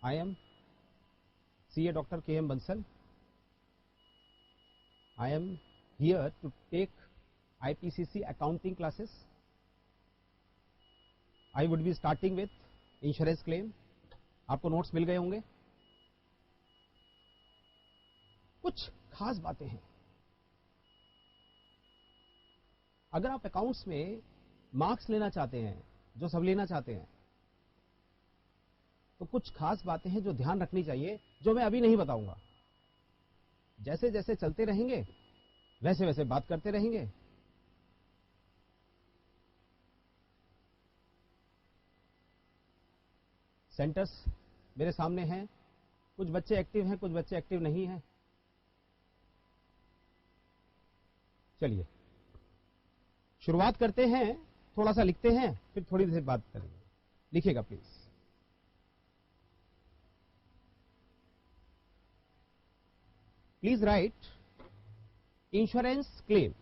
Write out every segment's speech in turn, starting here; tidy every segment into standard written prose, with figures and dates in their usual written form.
I am CA Dr. K.M. Bansal. I am here to take IPCC accounting classes. I would be starting with insurance claim. आपको notes मिल गए होंगे. कुछ खास बातें हैं. अगर आप अकाउंट्स में मार्क्स लेना चाहते हैं, जो सब लेना चाहते हैं, तो कुछ खास बातें हैं जो ध्यान रखनी चाहिए, जो मैं अभी नहीं बताऊंगा. जैसे जैसे चलते रहेंगे वैसे वैसे बात करते रहेंगे. सेंटर्स मेरे सामने हैं. कुछ बच्चे एक्टिव हैं, कुछ बच्चे एक्टिव नहीं हैं. चलिए शुरुआत करते हैं. थोड़ा सा लिखते हैं, फिर थोड़ी देर बात करेंगे. लिखिएगा please. Please write insurance claim.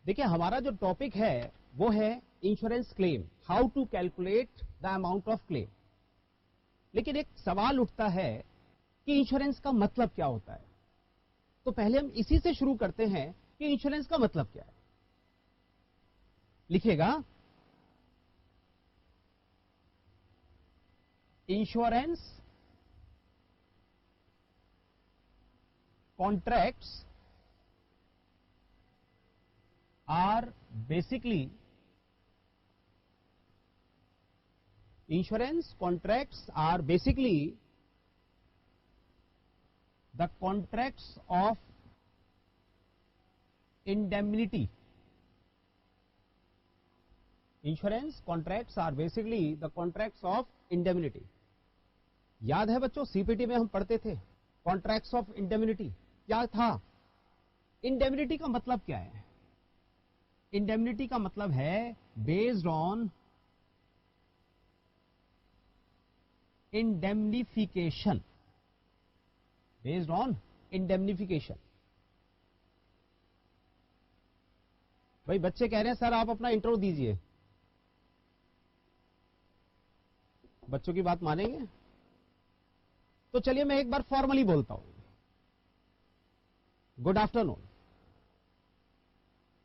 देखिए हमारा जो टॉपिक है वो है insurance claim, how to calculate the amount of claim. लेकिन एक सवाल उठता है कि इंश्योरेंस का मतलब क्या होता है. तो पहले हम इसी से शुरू करते हैं कि इंश्योरेंस का मतलब क्या है. लिखिएगा insurance contracts are basically the contracts of indemnity. Insurance contracts are basically the contracts of indemnity. याद है बच्चों, सीपीटी में हम पढ़ते थे कॉन्ट्रैक्ट्स ऑफ इंडेमनिटी. क्या था? इंडेमनिटी का मतलब क्या है? इंडेमनिटी का मतलब है based on indemnification. Based on indemnification. भाई बच्चे कह रहे हैं सर आप अपना इंट्रो दीजिए. बच्चों की बात मानेंगे? तो चलिए मैं एक बार फॉर्मली बोलता हूं. Good afternoon.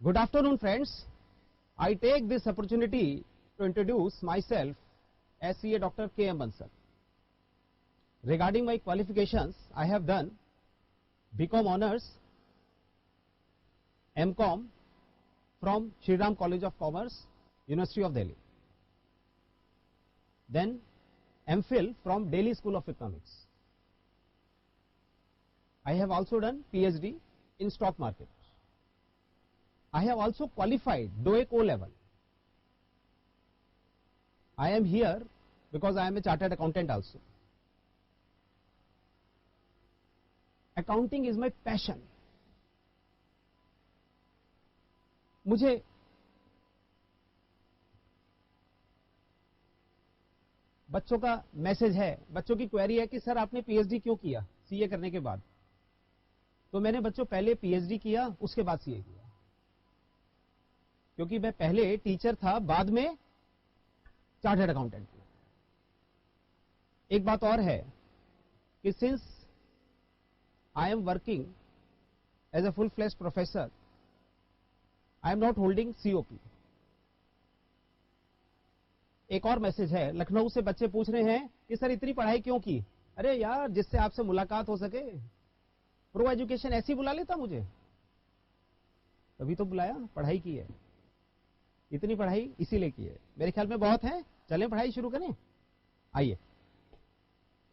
Good afternoon friends. I take this opportunity to introduce myself as CA Dr. K.M. Bansal. Regarding my qualifications, I have done BCom Honours, MCom from Shri Ram College of Commerce, University of Delhi. Then MPhil from Delhi School of Economics. I have also done PhD in stock market. I have also qualified DOEC O level. I am here because I am a chartered accountant also. Accounting is my passion. मुझे बच्चों का message है, बच्चों की query है कि sir आपने PhD क्यों किया सीए करने के बाद. तो मैंने बच्चों पहले पीएचडी किया, उसके बाद सीए किया. क्योंकि मैं पहले टीचर था, बाद में चार्टर्ड अकाउंटेंट. एक बात और है कि since I am working as a full fledged professor, I am not holding COP. एक और मैसेज है, लखनऊ से बच्चे पूछ रहे हैं कि सर इतनी पढ़ाई क्यों की. अरे यार जिससे आपसे मुलाकात हो सके. प्रो एजुकेशन ऐसी बुला लेता मुझे? तभी तो बुलाया, पढ़ाई की है. इतनी पढ़ाई इसीलिए की है. मेरे ख्याल में बहुत है. चलें पढ़ाई शुरू करें. आइए.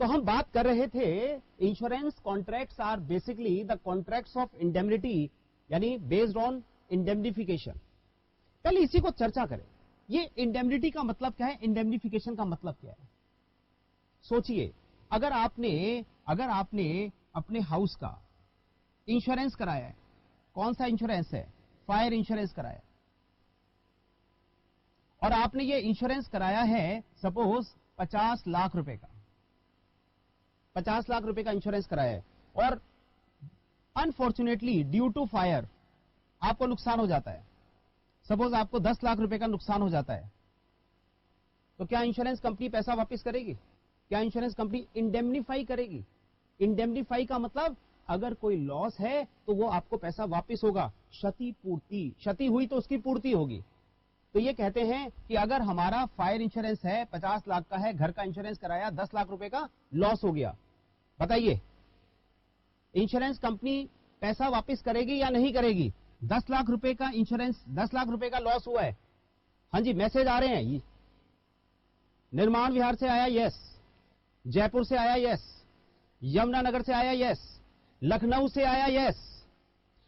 तो हम बात कर रहे थे insurance contracts are basically the contracts of indemnity, यानी बेस्ड ऑन इंडेमनिफिकेशन. पहले इसी को चर्चा करें. ये इंडेमनिटी का मतलब क्या है, इंडेमनिफिकेशन का मतलब क्या है. सोचिए, अगर आपने अपने हाउस का इंश्योरेंस कराया है. कौन सा इंश्योरेंस है? फायर इंश्योरेंस कराया. और आपने ये इंश्योरेंस कराया है सपोज 50 लाख रुपए का. 50 लाख रुपए का इंश्योरेंस कराया है और अनफॉर्चुनेटली ड्यू टू फायर आपको नुकसान हो जाता है, सपोज आपको 10 लाख रुपए का नुकसान हो जाता है, तो क्या इंश्योरेंस कंपनी पैसा वापस करेगी? क्या इंश्योरेंस कंपनी इंडेमनीफाई करेगी? इंडेमनीफाई का मतलब अगर कोई लॉस है तो वो आपको पैसा वापस होगा, क्षति पूर्ति, क्षति हुई तो उसकी पूर्ति होगी। तो ये कहते हैं कि अगर हमारा फायर इंश्योरेंस है 50 लाख का है, घर का इंश्योरेंस कराया 10 लाख रुपए का लॉस हो गया, बताइए इंश्योरेंस कंपनी पैसा वापस करेगी या नहीं करेगी? 10 लाख रुपए का इंश्योरेंस, 10 लाख रुपए का लॉस हुआ है। हाँ जी, मैसेज आ रहे हैं, निर्माण विहार से आया यस, जयपुर से आया यस, यमुनानगर से आया यस, लखनऊ से आया यस,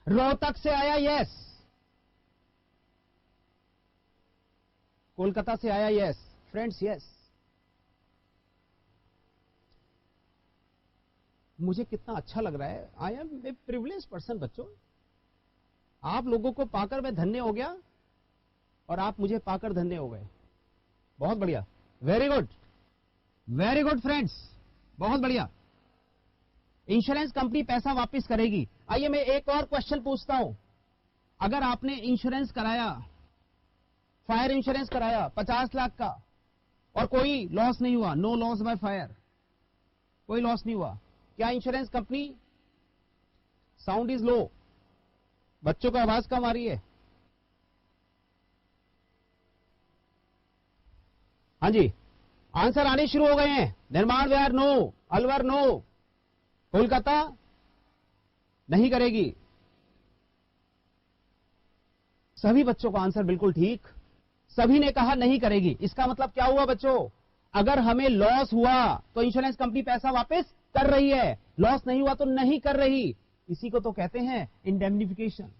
रोहतक से आया यस, कोलकाता से आया यस, फ्रेंड्स यस। मुझे कितना अच्छा लग रहा है, I am a privilege person बच्चों। आप लोगों को पाकर मैं धन्य हो गया और आप मुझे पाकर धन्य हो गए, बहुत बढ़िया, वेरी गुड फ्रेंड्स, बहुत बढ़िया। इंश्योरेंस कंपनी पैसा वापस करेगी। आइए मैं एक और क्वेश्चन पूछता हूं, अगर आपने इंश्योरेंस कराया, फायर इंश्योरेंस कराया 50 लाख का और कोई लॉस नहीं हुआ, नो लॉस बाय फायर, कोई लॉस नहीं हुआ, क्या insurance company, sound is low, बच्चों को आवाज कम आ रही है, हाँ जी आंसर आने शुरू हो गए हैं। निर्माण विहार नो, अलवर नो, कोलकाता नहीं करेगी। सभी बच्चों का आंसर बिल्कुल ठीक, सभी ने कहा नहीं करेगी। इसका मतलब क्या हुआ बच्चों? अगर हमें लॉस हुआ तो इंश्योरेंस कंपनी पैसा वापस कर रही है, लॉस नहीं हुआ तो नहीं कर रही। इसी को तो कहते हैं इंडेमनिफिकेशन।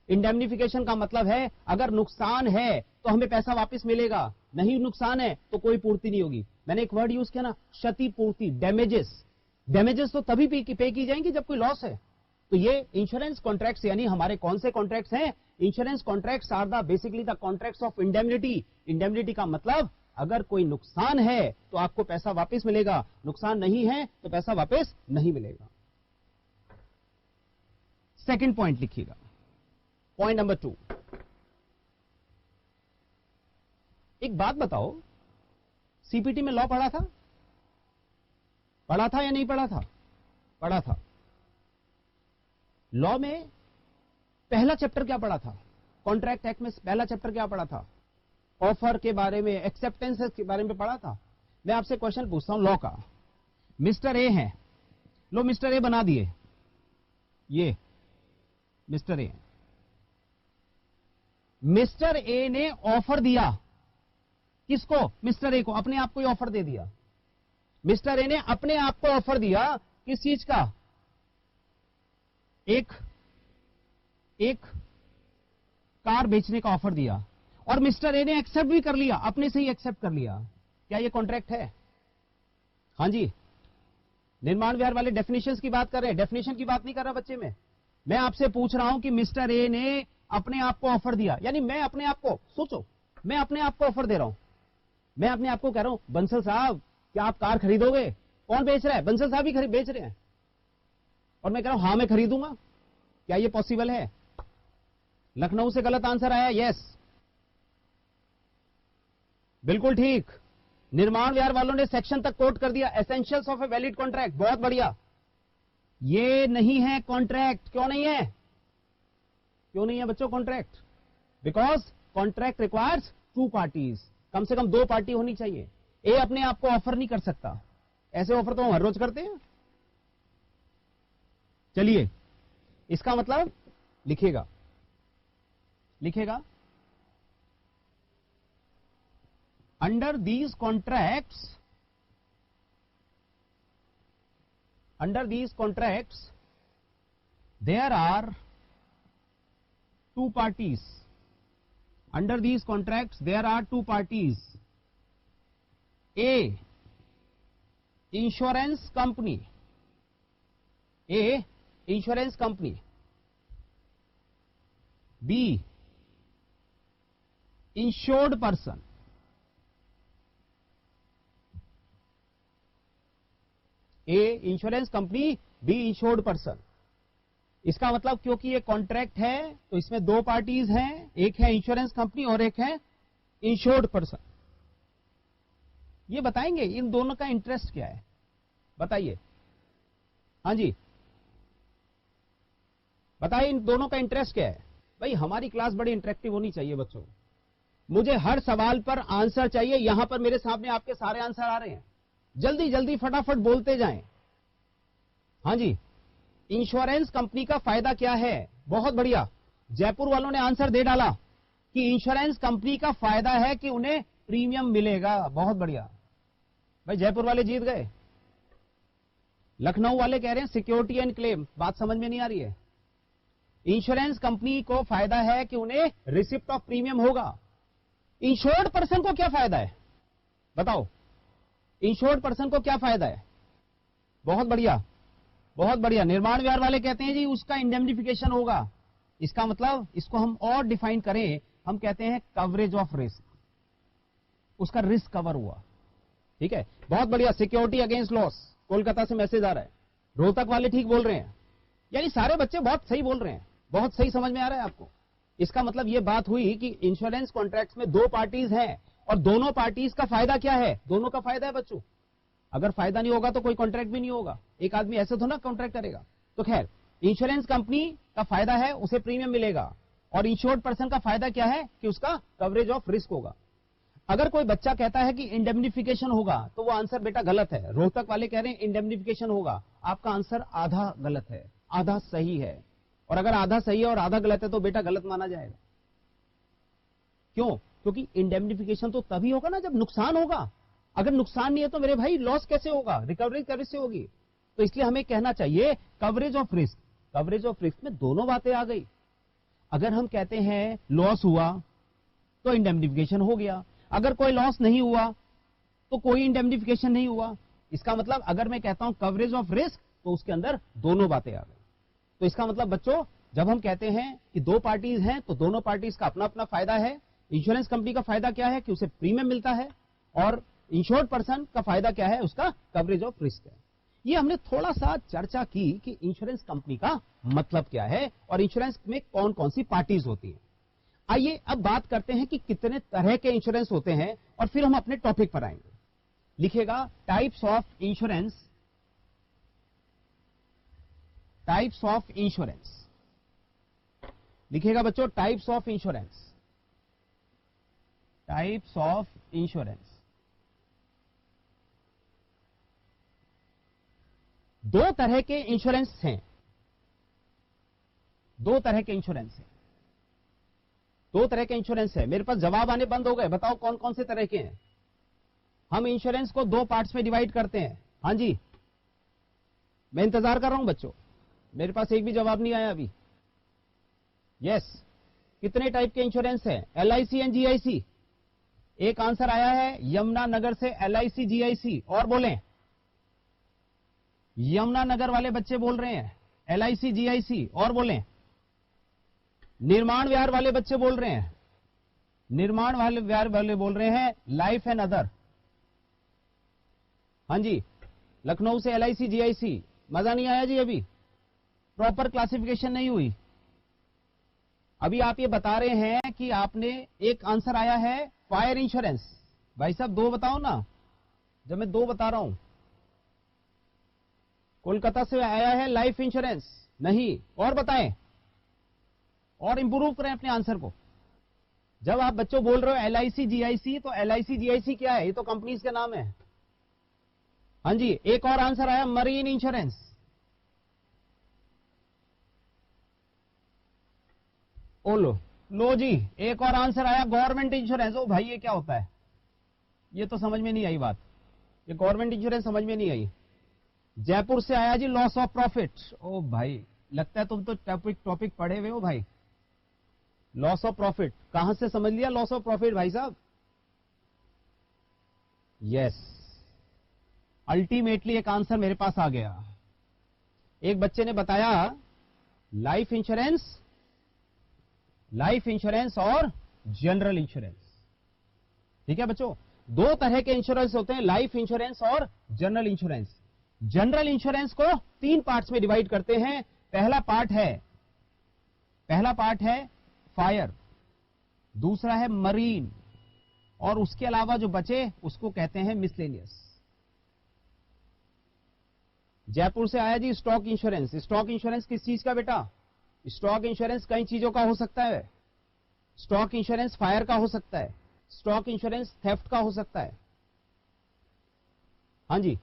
इंडेमनिफिकेशन का मतलब है अगर नुकसान है तो हमें पैसा वापस मिलेगा, नहीं नुकसान है तो कोई पूर्ति नहीं होगी। मैंने एक वर्ड यूज किया ना, क्षति पूर्ति, डैमेजेस। डैमेजेस तो तभी पे की जाएंगी जब कोई लॉस है। तो ये इंश्योरेंस कॉन्ट्रैक्ट्स यानी हमारे कौन से कॉन्ट्रैक्ट्स हैं? Insurance contracts are the basically the contracts of indemnity. Indemnity का मतलब अगर कोई नुकसान है तो आपको पैसा वापस मिलेगा, नुकसान नहीं है तो पैसा वापस नहीं मिलेगा। सेकंड पॉइंट लिखिएगा, पॉइंट नंबर 2। एक बात बताओ, सीपीटी में लॉ पढ़ा था? पढ़ा था या नहीं पढ़ा था? पढ़ा था। लॉ में पहला चैप्टर क्या पढ़ा था? कॉन्ट्रैक्ट एक्ट में पहला चैप्टर क्या पढ़ा था? ऑफर के बारे में, एक्सेप्टेंसेस के बारे में पढ़ा था। मैं आपसे क्वेश्चन पूछता हूं लॉ का। मिस्टर ए है, लो मिस्टर ए बना दिए, ये मिस्टर ए। मिस्टर ए ने ऑफर दिया, किसको? मिस्टर ए को, अपने आप को ही ऑफर दे दिया। मिस्टर ए ने अपने आप को ऑफर दिया, किस चीज का? एक कार बेचने का ऑफर दिया और मिस्टर ए ने एक्सेप्ट भी कर लिया, अपने से ही एक्सेप्ट कर लिया। क्या ये कॉन्ट्रैक्ट है? हां जी, निर्माण विहार वाले डेफिनेशंस की बात कर रहे हैं, डेफिनेशन की बात नहीं कर रहा बच्चे में। मैं आपसे पूछ रहा हूं कि मिस्टर ए ने अपने आप को ऑफर दिया, यानी मैं अपने आप को, सोचो, मैं अपने आप को ऑफर दे रहा हूं। मैं अपने आप को कह रहा हूं बंसल साहब क्या आप कार खरीदोगे? कौन बेच रहा है? बंसल साहब ही बेच रहे हैं, और मैं कह रहा हूं हां मैं खरीदूंगा। क्या ये पॉसिबल है? लखनऊ से गलत आंसर आया, यस, बिल्कुल ठीक। निर्माण विहार वालों ने सेक्शन तक कोट कर दिया, essentials of a valid contract, बहुत बढ़िया। ये नहीं है कॉन्ट्रैक्ट। क्यों नहीं है? क्यों नहीं है बच्चों contract? Because contract requires 2 parties, कम से कम 2 पार्टी होनी चाहिए। ए अपने आप को ऑफर नहीं कर सकता, ऐसे ऑफर तो हम हर रोज करते हैं। चलिए, इसका मतलब लिखेगा, under these contracts there are 2 parties. Under these contracts there are 2 parties. A, insurance company. B, insured person. A, insurance company, B, insured person. इसका मतलब क्योंकि ये कॉन्ट्रैक्ट है तो इसमें दो पार्टीज हैं, एक है इंश्योरेंस कंपनी और एक है इंश्योर्ड पर्सन। ये बताएंगे इन दोनों का इंटरेस्ट क्या है, बताइए। हाँ जी बताइए, इन दोनों का इंटरेस्ट क्या है। भाई हमारी क्लास बड़ी इंटरेक्टिव होनी चाहिए बच्चों, मुझे हर सवाल पर आंसर चाहिए। यहां पर मेरे सामने आपके सारे आंसर आ रहे हैं, जल्दी जल्दी फटाफट बोलते जाएं। हाँ जी, इंश्योरेंस कंपनी का फायदा क्या है? बहुत बढ़िया, जयपुर वालों ने आंसर दे डाला कि इंश्योरेंस कंपनी का फायदा है कि उन्हें प्रीमियम मिलेगा। बहुत बढ़िया भाई, जयपुर वाले जीत गए। लखनऊ वाले कह रहे हैं सिक्योरिटी एंड क्लेम। बात समझ में नहीं आ रही है। इंश्योरेंस कंपनी को फायदा है कि उन्हें रिसिप्ट ऑफ प्रीमियम होगा। इंश्योर्ड पर्सन को क्या फायदा है बताओ, इंश्योर्ड पर्सन को क्या फायदा है? बहुत बढ़िया बहुत बढ़िया। निर्माण व्यवहार वाले कहते हैं जी उसका इंडेमनिफिकेशन होगा। इसका मतलब इसको हम और डिफाइन करें, हम कहते हैं कवरेज ऑफ रिस्क, उसका रिस्क कवर हुआ। ठीक है, बहुत बढ़िया। सिक्योरिटी अगेंस्ट लॉस, कोलकाता से मैसेज आ रहा है। रोहतक वाले ठीक बोल रहे हैं, यानी सारे बच्चे बहुत सही बोल रहे हैं, बहुत सही समझ में आ रहा है आपको। इसका मतलब यह बात हुई कि इंश्योरेंस कॉन्ट्रैक्ट्स में दो पार्टीज हैं और दोनों पार्टीज का फायदा क्या है? दोनों का फायदा है बच्चों। अगर फायदा नहीं होगा तो कोई कॉन्ट्रैक्ट भी नहीं होगा। एक आदमी ऐसे तो ना कॉन्ट्रैक्ट करेगा। तो खैर, इंश्योरेंस कंपनी का फायदा है उसे प्रीमियम मिलेगा, और इंश्योर्ड पर्सन का फायदा क्या है कि उसका कवरेज ऑफ रिस्क होगा। अगर कोई बच्चा कहता है कि इंडेमनिफिकेशन होगा तो वो आंसर बेटा गलत है। रोहतक वाले कह रहे हैं इंडेमनिफिकेशन होगा, आपका आंसर आधा गलत है, आधा सही है। और अगर आधा सही है और आधा गलत है तो बेटा गलत माना जाएगा। क्यों? क्योंकि इंडेमनिफिकेशन तो तभी होगा ना जब नुकसान होगा। अगर नुकसान नहीं है तो मेरे भाई लॉस कैसे होगा? रिकवरी कैसे होगी? तो इसलिए हमें कहना चाहिए coverage of risk. Coverage of risk में दोनों बातें आ गई। अगर हम कहते हैं लॉस हुआ तो इंडेमनिफिकेशन हो गया, अगर कोई लॉस नहीं हुआ तो कोई इंडेमनिफिकेशन नहीं हुआ। इसका मतलब अगर मैं कहता हूं कवरेज ऑफ रिस्क तो उसके अंदर दोनों बातें आ गई। तो इसका मतलब बच्चों, जब हम कहते हैं कि दो पार्टीज हैं तो दोनों पार्टीज का अपना अपना फायदा है। इंश्योरेंस कंपनी का फायदा क्या है कि उसे प्रीमियम मिलता है, और इंश्योर्ड पर्सन का फायदा क्या है? उसका कवरेज ऑफ रिस्क है। ये हमने थोड़ा सा चर्चा की कि इंश्योरेंस कंपनी का मतलब क्या है और इंश्योरेंस में कौन कौन सी पार्टीज होती हैं। आइए अब बात करते हैं कि कितने तरह के इंश्योरेंस होते हैं, और फिर हम अपने टॉपिक पर आएंगे। लिखेगा types of insurance, types of insurance. लिखेगा बच्चों types of insurance, types of insurance. दो तरह के इंश्योरेंस हैं, दो तरह के इंश्योरेंस हैं, दो तरह के इंश्योरेंस है। मेरे पास जवाब आने बंद हो गए, बताओ कौन कौन से तरह के हैं। हम इंश्योरेंस को दो पार्ट्स में डिवाइड करते हैं। हाँ जी, मैं इंतजार कर रहा हूं बच्चों, मेरे पास एक भी जवाब नहीं आया अभी। यस, कितने टाइप के इंश्योरेंस है? LIC and GIC। एक आंसर आया है यमुना नगर से, LIC GIC। और बोलें, यमुना नगर वाले बच्चे बोल रहे हैं LIC GIC। और बोलें, निर्माण व्यवहार वाले बच्चे बोल रहे हैं, निर्माण वाले व्यवहार वाले बोल रहे हैं लाइफ एंड अदर। हाँ जी, लखनऊ से LIC GIC। मजा नहीं आया जी? अभी प्रॉपर क्लासिफिकेशन नहीं हुई। अभी आप ये बता रहे हैं कि आपने एक आंसर आया है फायर इंश्योरेंस। भाई साहब दो बताओ ना, जब मैं दो बता रहा हूं। कोलकाता से आया है लाइफ इंश्योरेंस। नहीं, और बताएं, और इंप्रूव करें अपने आंसर को। जब आप बच्चों बोल रहे हो LIC GIC, तो LIC GIC क्या है? ये तो कंपनीज के नाम है। हाँ जी, एक और आंसर आया मरीन इंश्योरेंस। ओ लो जी, एक और आंसर आया गवर्नमेंट इंश्योरेंस। ओ भाई ये क्या होता है? ये तो समझ में नहीं आई बात, ये गवर्नमेंट इंश्योरेंस समझ में नहीं आई। जयपुर से आया जी लॉस ऑफ प्रॉफिट। ओ भाई, लगता है तुम तो टॉपिक पढ़े हुए हो भाई। लॉस ऑफ प्रॉफिट कहां से समझ लिया लॉस ऑफ प्रॉफिट भाई साहब? यस, अल्टीमेटली एक आंसर मेरे पास आ गया। एक बच्चे ने बताया लाइफ इंश्योरेंस, लाइफ इंश्योरेंस और जनरल इंश्योरेंस। ठीक है बच्चों, दो तरह के इंश्योरेंस होते हैं, लाइफ इंश्योरेंस और जनरल इंश्योरेंस। जनरल इंश्योरेंस को तीन पार्ट्स में डिवाइड करते हैं। पहला पार्ट है फायर, दूसरा है मरीन, और उसके अलावा जो बचे उसको कहते हैं मिसलेनियस। जयपुर से आया जी स्टॉक इंश्योरेंस। स्टॉक इंश्योरेंस किस चीज का बेटा? स्टॉक इंश्योरेंस कई चीजों का हो सकता है। स्टॉक इंश्योरेंस फायर का हो सकता है, स्टॉक इंश्योरेंस थेफ्ट का हो सकता है। हाँ जी,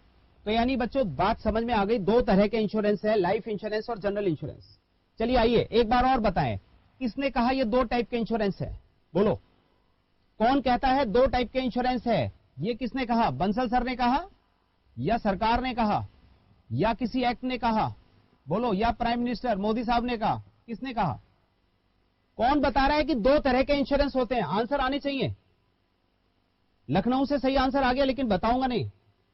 तो यानी बच्चों बात समझ में आ गई। दो तरह के इंश्योरेंस है, लाइफ इंश्योरेंस और जनरल इंश्योरेंस। चलिए आइए एक बार और बताएं, किसने कहा ये दो टाइप के इंश्योरेंस है? बोलो, कौन कहता है दो टाइप के इंश्योरेंस है? ये किसने कहा? बंसल सर ने कहा, या सरकार ने कहा, या किसी एक्ट ने कहा? बोलो, या प्राइम मिनिस्टर मोदी साहब ने कहा? किसने कहा? कौन बता रहा है कि दो तरह के इंश्योरेंस होते हैं? आंसर आने चाहिए। लखनऊ से सही आंसर आ गया, लेकिन बताऊंगा नहीं।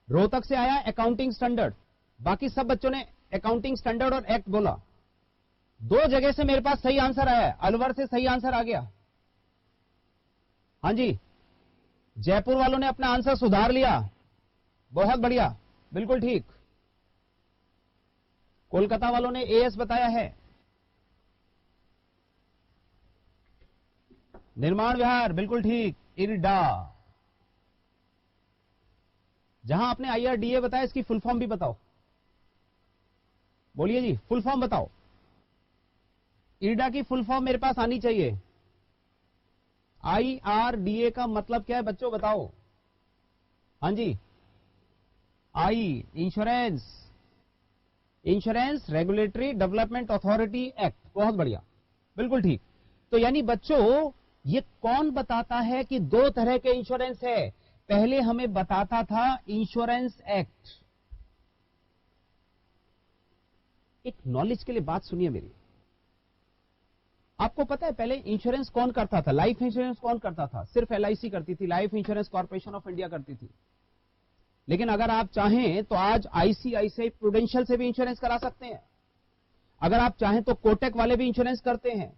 रोहतक से आया अकाउंटिंग स्टैंडर्ड, बाकी सब बच्चों ने अकाउंटिंग स्टैंडर्ड और एक्ट बोला। दो जगह से मेरे पास सही आंसर आया है। अलवर से सही आंसर आ गया। हाँ जी, जयपुर वालों ने अपना आंसर सुधार लिया, बहुत बढ़िया, बिल्कुल ठीक। कोलकाता वालों ने एएस बताया है। निर्माण विहार, बिल्कुल ठीक। इरडा, जहां आपने IRDA बताया, इसकी फुल फॉर्म भी बताओ। बोलिए जी, फुल फॉर्म बताओ। इरडा की फुल फॉर्म मेरे पास आनी चाहिए। IRDA का मतलब क्या है बच्चों, बताओ। हाँ जी, I insurance regulatory development authority act, बहुत बढ़िया, बिल्कुल ठीक। तो यानी बच्चों ये कौन बताता है कि दो तरह के इंश्योरेंस है? पहले हमें बताता था इंश्योरेंस एक्ट। एक नॉलेज के लिए बात सुनिए मेरी। आपको पता है पहले इंश्योरेंस कौन करता था? लाइफ इंश्योरेंस कौन करता था? सिर्फ LIC करती थी, life insurance corporation of India करती थी। लेकिन अगर आप चाहें तो आज ICICI प्रूडेंशियल से भी इंश्योरेंस करा सकते हैं। अगर आप चाहें तो कोटक वाले भी इंश्योरेंस करते हैं।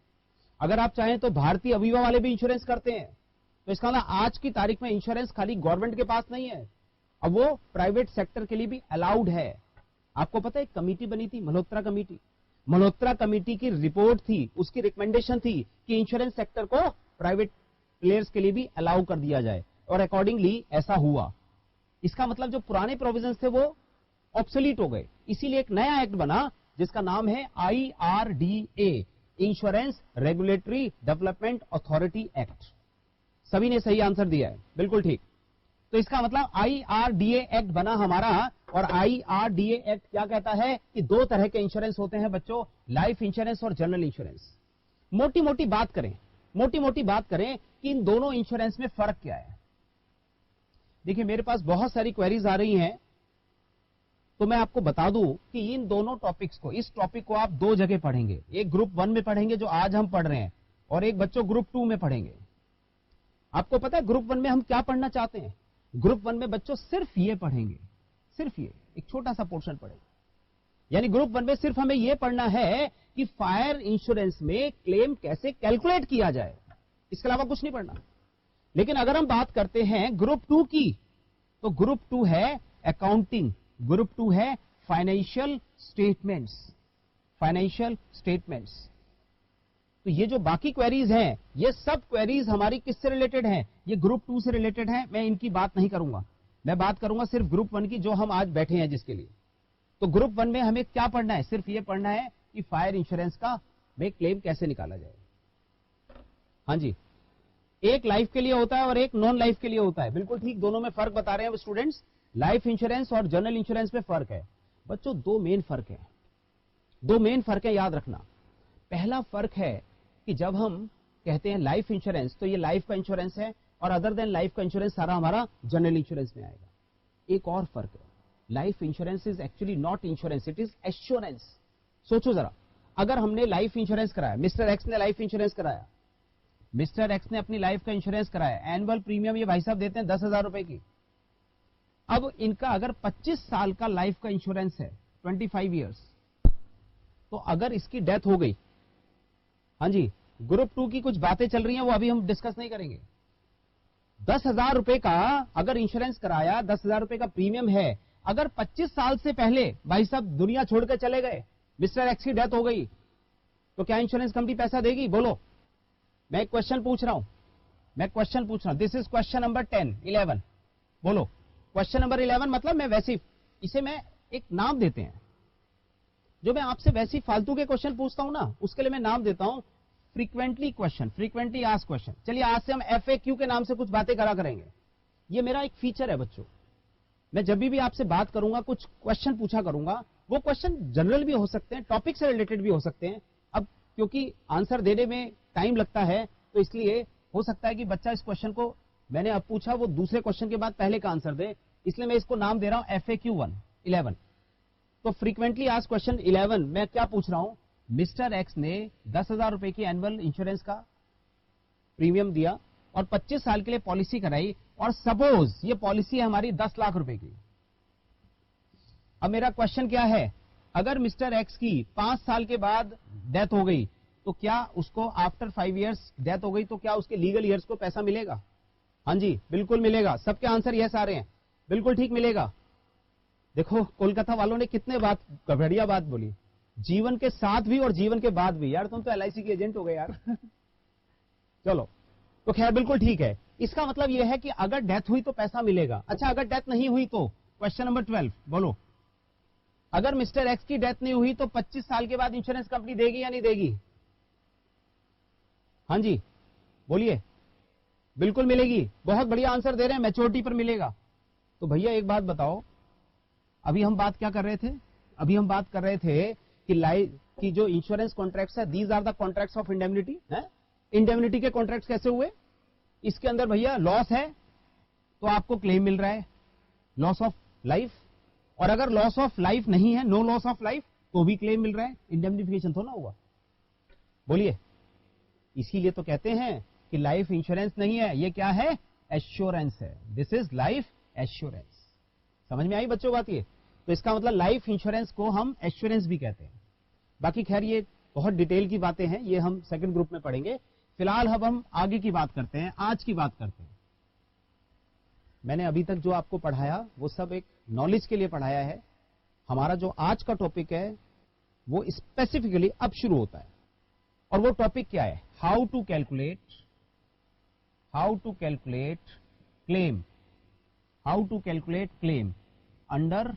अगर आप चाहें तो भारतीय अवीवा वाले भी इंश्योरेंस करते हैं। तो इसका मतलब आज की तारीख में इंश्योरेंस खाली गवर्नमेंट के पास नहीं है, अब वो प्राइवेट सेक्टर के लिए भी अलाउड है। आपको पता है एक कमेटी बनी थी, मल्होत्रा कमेटी। मल्होत्रा कमेटी की रिपोर्ट थी, उसकी रिकमेंडेशन थी कि इंश्योरेंस सेक्टर को प्राइवेट प्लेयर्स के लिए भी अलाउ कर दिया जाए, और अकॉर्डिंगली ऐसा हुआ। इसका मतलब जो पुराने प्रोविजंस थे वो ऑब्सोलीट हो गए, इसीलिए एक नया एक्ट बना जिसका नाम है IRDA, insurance regulatory development authority act. सभी ने सही आंसर दिया है, बिल्कुल ठीक। तो इसका मतलब IRDA एक्ट बना हमारा, और IRDA एक्ट क्या कहता है कि दो तरह के इंश्योरेंस होते हैं बच्चों, लाइफ इंश्योरेंस और जनरल इंश्योरेंस। मोटी मोटी बात करें कि इन दोनों इंश्योरेंस में फर्क क्या है। देखिए मेरे पास बहुत सारी क्वेरीज आ रही हैं, तो मैं आपको बता दूं कि इन दोनों टॉपिक्स को, इस टॉपिक को आप दो जगह पढ़ेंगे। एक ग्रुप 1 में पढ़ेंगे जो आज हम पढ़ रहे हैं, और एक बच्चों ग्रुप 2 में पढ़ेंगे। आपको पता है ग्रुप 1 में हम क्या पढ़ना चाहते हैं? ग्रुप 1 में बच्चों सिर्फ ये पढ़ेंगे, सिर्फ ये एक छोटा सा पोर्शन पढ़ेंगे। यानी ग्रुप 1 में सिर्फ हमें यह पढ़ना है कि फायर इंश्योरेंस में क्लेम कैसे कैलकुलेट किया जाए, इसके अलावा कुछ नहीं पढ़ना। लेकिन अगर हम बात करते हैं ग्रुप 2 की, तो ग्रुप 2 है अकाउंटिंग, ग्रुप 2 है फाइनेंशियल स्टेटमेंट्स। तो ये जो बाकी क्वेरीज हैं, ये सब क्वेरीज हमारी किससे रिलेटेड हैं? ये ग्रुप 2 से रिलेटेड हैं। मैं इनकी बात नहीं करूंगा, मैं बात करूंगा सिर्फ ग्रुप 1 की, जो हम आज बैठे हैं जिसके लिए। तो ग्रुप 1 में हमें क्या पढ़ना है? सिर्फ ये पढ़ना है कि फायर इंश्योरेंस का में क्लेम कैसे निकाला जाए। हाँ जी, एक लाइफ के लिए होता है और एक नॉन लाइफ के लिए होता है, बिल्कुल ठीक। दोनों में फर्क बता रहे हैं स्टूडेंट्स। लाइफ इंश्योरेंस और जनरल इंश्योरेंस में फर्क है बच्चों। दो मेन फर्क है, याद रखना। पहला फर्क है कि जब हम कहते हैं लाइफ इंश्योरेंस, तो ये लाइफ का इंश्योरेंस है, और अदर देन लाइफ का इंश्योरेंस सारा हमारा जनरल इंश्योरेंस में आएगा। एक और फर्क है, life insurance is actually not insurance, it is assurance. सोचो जरा, अगर हमने लाइफ इंश्योरेंस कराया, मिस्टर एक्स ने लाइफ इंश्योरेंस कराया, मिस्टर एक्स ने अपनी लाइफ का इंश्योरेंस कराया, एनुअल प्रीमियम ये भाई साहब देते हैं 10,000 रुपए की। अब इनका अगर 25 साल का लाइफ का इंश्योरेंस है, 25 ईयर्स, तो अगर इसकी डेथ हो गई, हाँ जी, ग्रुप 2 की कुछ बातें चल रही हैं, वो अभी हम डिस्कस नहीं करेंगे। 10,000 रुपए का अगर इंश्योरेंस कराया, 10,000 रुपए का प्रीमियम है, अगर 25 साल से पहले भाई साहब दुनिया छोड़कर चले गए, मिस्टर एक्स की डेथ हो गई तो क्या इंश्योरेंस कंपनी पैसा देगी? बोलो। मैं एक क्वेश्चन पूछ रहा हूं, दिस इज क्वेश्चन नंबर 10, 11। बोलो। क्वेश्चन नंबर 11 मतलब मैं वैसे इसे मैं एक नाम देते हैं, जो मैं आपसे वैसे फालतू के क्वेश्चन पूछता हूं ना, उसके लिए मैं नाम देता हूं फ्रीक्वेंटली आस्क्ड क्वेश्चन। चलिए आज से हम FAQ के नाम से कुछ बातें करा करेंगे। ये मेरा एक फीचर है बच्चों। मैं जब भी आपसे बात करूंगा, कुछ क्वेश्चन पूछा करूंगा, वो क्वेश्चन जनरल भी हो सकते हैं, टॉपिक से रिलेटेड भी हो सकते हैं। अब क्योंकि आंसर देने में टाइम लगता है, तो इसलिए हो सकता है कि बच्चा इस क्वेश्चन को मैंने अब पूछा, वो दूसरे क्वेश्चन के बाद पहले का आंसर दे, इसलिए मैं इसको नाम दे रहा हूं FAQ 11। तो फ्रीक्वेंटली आस्क्ड क्वेश्चन 11 मैं क्या पूछ रहा हूं? मिस्टर एक्स ने 10,000 रुपए की एनुअल इंश्योरेंस का प्रीमियम दिया और 25 साल के लिए पॉलिसी कराई, और सपोज ये पॉलिसी है हमारी 10 लाख रुपए की। अब मेरा क्वेश्चन क्या है, अगर मिस्टर एक्स की 5 साल के बाद डेथ हो गई तो क्या उसको आफ्टर 5 इयर्स डेथ हो गई तो क्या उसके लीगल ईयर्स को पैसा मिलेगा? हाँ जी, बिल्कुल मिलेगा। सबके आंसर यस आ रहे हैं, बिल्कुल ठीक मिलेगा। देखो कोलकाता वालों ने कितने बढ़िया बात बोली, जीवन के साथ भी और जीवन के बाद भी। यार तुम तो LIC के एजेंट हो गए यार। चलो, तो खैर बिल्कुल ठीक है। इसका मतलब यह है कि अगर डेथ हुई तो पैसा मिलेगा। अच्छा, अगर डेथ नहीं हुई तो? क्वेश्चन नंबर 12 बोलो। अगर मिस्टर एक्स की डेथ नहीं हुई तो 25 साल के बाद इंश्योरेंस कंपनी देगी या नहीं देगी? हाँ जी बोलिए। बिल्कुल मिलेगी। बहुत बढ़िया आंसर दे रहे हैं, मैच्योरिटी पर मिलेगा। तो भैया एक बात बताओ, अभी हम बात क्या कर रहे थे? अभी हम बात कर रहे थे कि लाइफ की जो इंश्योरेंस कॉन्ट्रैक्ट्स है, these are the contracts of indemnity. Indemnity के कॉन्ट्रैक्ट्स कैसे हुए? इसके अंदर भैया लॉस है तो आपको क्लेम मिल रहा है, लॉस ऑफ लाइफ। और अगर लॉस ऑफ लाइफ नहीं है, नो लॉस ऑफ लाइफ, तो भी क्लेम मिल रहा है, इंडेमनिफिकेशन तो ना हुआ। बोलिए। इसीलिए तो कहते हैं कि लाइफ इंश्योरेंस नहीं है, ये क्या है? एश्योरेंस है। This is life assurance. समझ में आई बच्चों बात? ये तो इसका मतलब लाइफ इंश्योरेंस को हम एश्योरेंस भी कहते हैं। बाकी खैर ये बहुत डिटेल की बातें हैं, ये हम सेकंड ग्रुप में पढ़ेंगे। फिलहाल अब हम आगे की बात करते हैं, आज की बात करते हैं। मैंने अभी तक जो आपको पढ़ाया वो सब एक नॉलेज के लिए पढ़ाया है। हमारा जो आज का टॉपिक है वो स्पेसिफिकली अब शुरू होता है, और वो टॉपिक क्या है? How to calculate claim, how to calculate claim under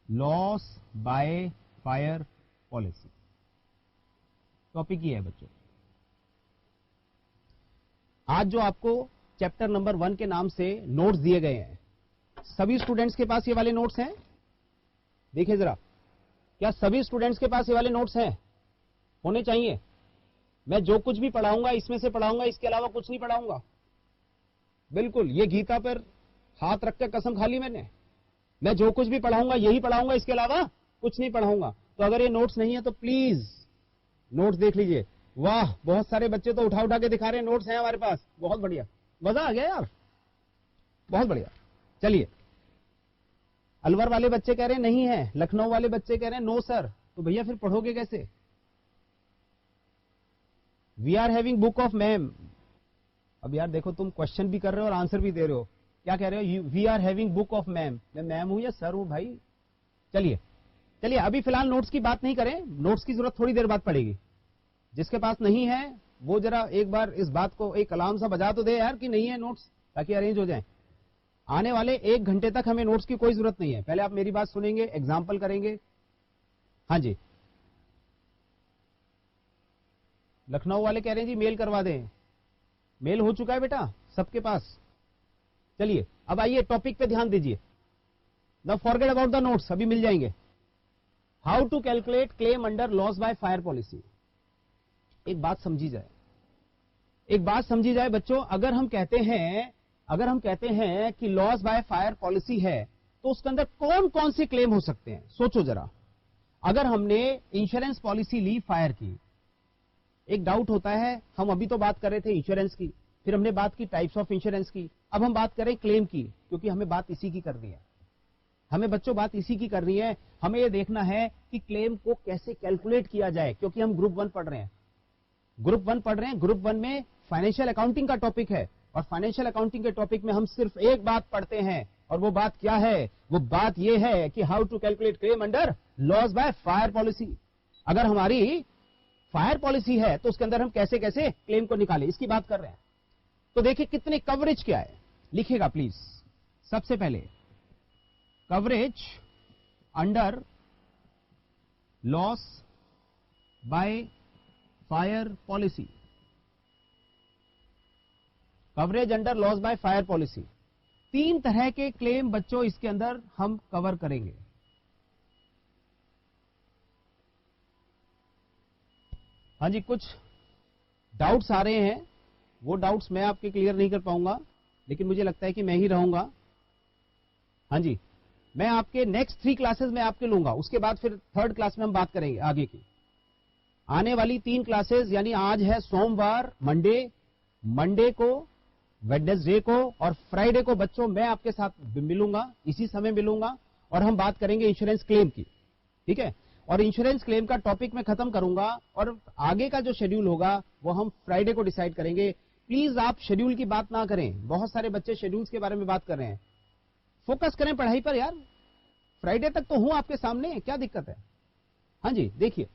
loss by fire policy. Topic ये है बच्चों। आज जो आपको चैप्टर नंबर 1 के नाम से नोट्स दिए गए हैं, सभी स्टूडेंट्स के पास ये वाले नोट्स हैं? देखिए जरा, क्या सभी स्टूडेंट्स के पास ये वाले नोट्स हैं? होने चाहिए। मैं जो कुछ भी पढ़ाऊंगा इसमें से पढ़ाऊंगा, इसके अलावा कुछ नहीं पढ़ाऊंगा। बिल्कुल, ये गीता पर हाथ रख के कसम खा ली मैंने। मैं जो कुछ भी पढ़ाऊंगा यही पढ़ाऊंगा, इसके अलावा कुछ नहीं पढ़ाऊंगा। तो अगर ये नोट्स नहीं है तो प्लीज नोट्स देख लीजिए। वाह, बहुत सारे बच्चे तो उठा के दिखा रहे हैं नोट्स हैं हमारे पास। बहुत बढ़िया, मजा आ गया यार, बहुत बढ़िया। चलिए, अलवर वाले बच्चे कह रहे हैं नहीं है, लखनऊ वाले बच्चे कह रहे हैं नो सर। तो भैया फिर पढ़ोगे कैसे? We are having book of ma'am. अब यार देखो, तुम क्वेश्चन भी कर रहे हो और आंसर भी दे रहे हो। क्या कह रहे हो? We are having book of ma'am. मैं मैम हूं या सर हूं भाई? चलिए चलिए, अभी फिलहाल नोट्स की बात नहीं करें, नोट्स की जरूरत थोड़ी देर बाद पड़ेगी। जिसके पास नहीं है वो जरा एक बार इस बात को एक अलार्म सा बजा तो दे यार कि नहीं है नोट्स, ताकि अरेंज हो जाए। आने वाले 1 घंटे तक हमें नोट्स की कोई जरूरत नहीं है। पहले आप मेरी बात सुनेंगे, एग्जाम्पल करेंगे। हाँ जी, लखनऊ वाले कह रहे हैं जी मेल करवा दें। मेल हो चुका है बेटा सबके पास। चलिए अब आइए टॉपिक पे ध्यान दीजिए। The forget about the notes, अभी मिल जाएंगे। How to calculate claim under loss by fire policy. एक बात समझी जाए, एक बात समझी जाए बच्चों। अगर हम कहते हैं कि लॉस बाय फायर पॉलिसी है तो उसके अंदर कौन कौन से क्लेम हो सकते हैं? सोचो जरा। अगर हमने इंश्योरेंस पॉलिसी ली फायर की, एक डाउट होता है, हम अभी तो बात कर रहे थे इंश्योरेंस की, फिर हमने बात की टाइप्स ऑफ इंश्योरेंस की, अब हम बात करें क्लेम की, क्योंकि हमें बात इसी की करनी है। हमें बच्चों बात इसी की करनी है। हमें यह देखना है कि क्लेम को कैसे कैलकुलेट किया जाए, क्योंकि हम ग्रुप 1 पढ़ रहे हैं। ग्रुप 1 में फाइनेंशियल अकाउंटिंग का टॉपिक है, और फाइनेंशियल अकाउंटिंग के टॉपिक में हम सिर्फ एक बात पढ़ते हैं, और वो बात क्या है? वो बात ये है कि how to calculate claim under loss by fire policy. अगर हमारी फायर पॉलिसी है तो उसके अंदर हम कैसे कैसे क्लेम को निकालें, इसकी बात कर रहे हैं। तो देखिए कितने कवरेज क्या है, लिखिएगा प्लीज। सबसे पहले coverage under loss by fire policy, coverage under loss by fire policy. 3 तरह के क्लेम बच्चों इसके अंदर हम कवर करेंगे। हाँ जी, कुछ डाउट्स आ रहे हैं, वो डाउट्स मैं आपके क्लियर नहीं कर पाऊंगा, लेकिन मुझे लगता है कि मैं ही रहूंगा। हाँ जी, मैं आपके नेक्स्ट 3 क्लासेस में आपके लूंगा, उसके बाद फिर 3rd क्लास में हम बात करेंगे आगे की। आने वाली 3 क्लासेस, यानी आज है सोमवार, मंडे को, वेडनेसडे को और फ्राइडे को बच्चों मैं आपके साथ मिलूंगा, इसी समय मिलूंगा, और हम बात करेंगे इंश्योरेंस क्लेम की। ठीक है, और इंश्योरेंस क्लेम का टॉपिक मैं खत्म करूंगा, और आगे का जो शेड्यूल होगा वो हम फ्राइडे को डिसाइड करेंगे। प्लीज आप शेड्यूल की बात ना करें, बहुत सारे बच्चे शेड्यूल्स के बारे में बात कर रहे हैं। फोकस करें पढ़ाई पर यार, फ्राइडे तक तो हूं आपके सामने, क्या दिक्कत है? हाँ जी, देखिए,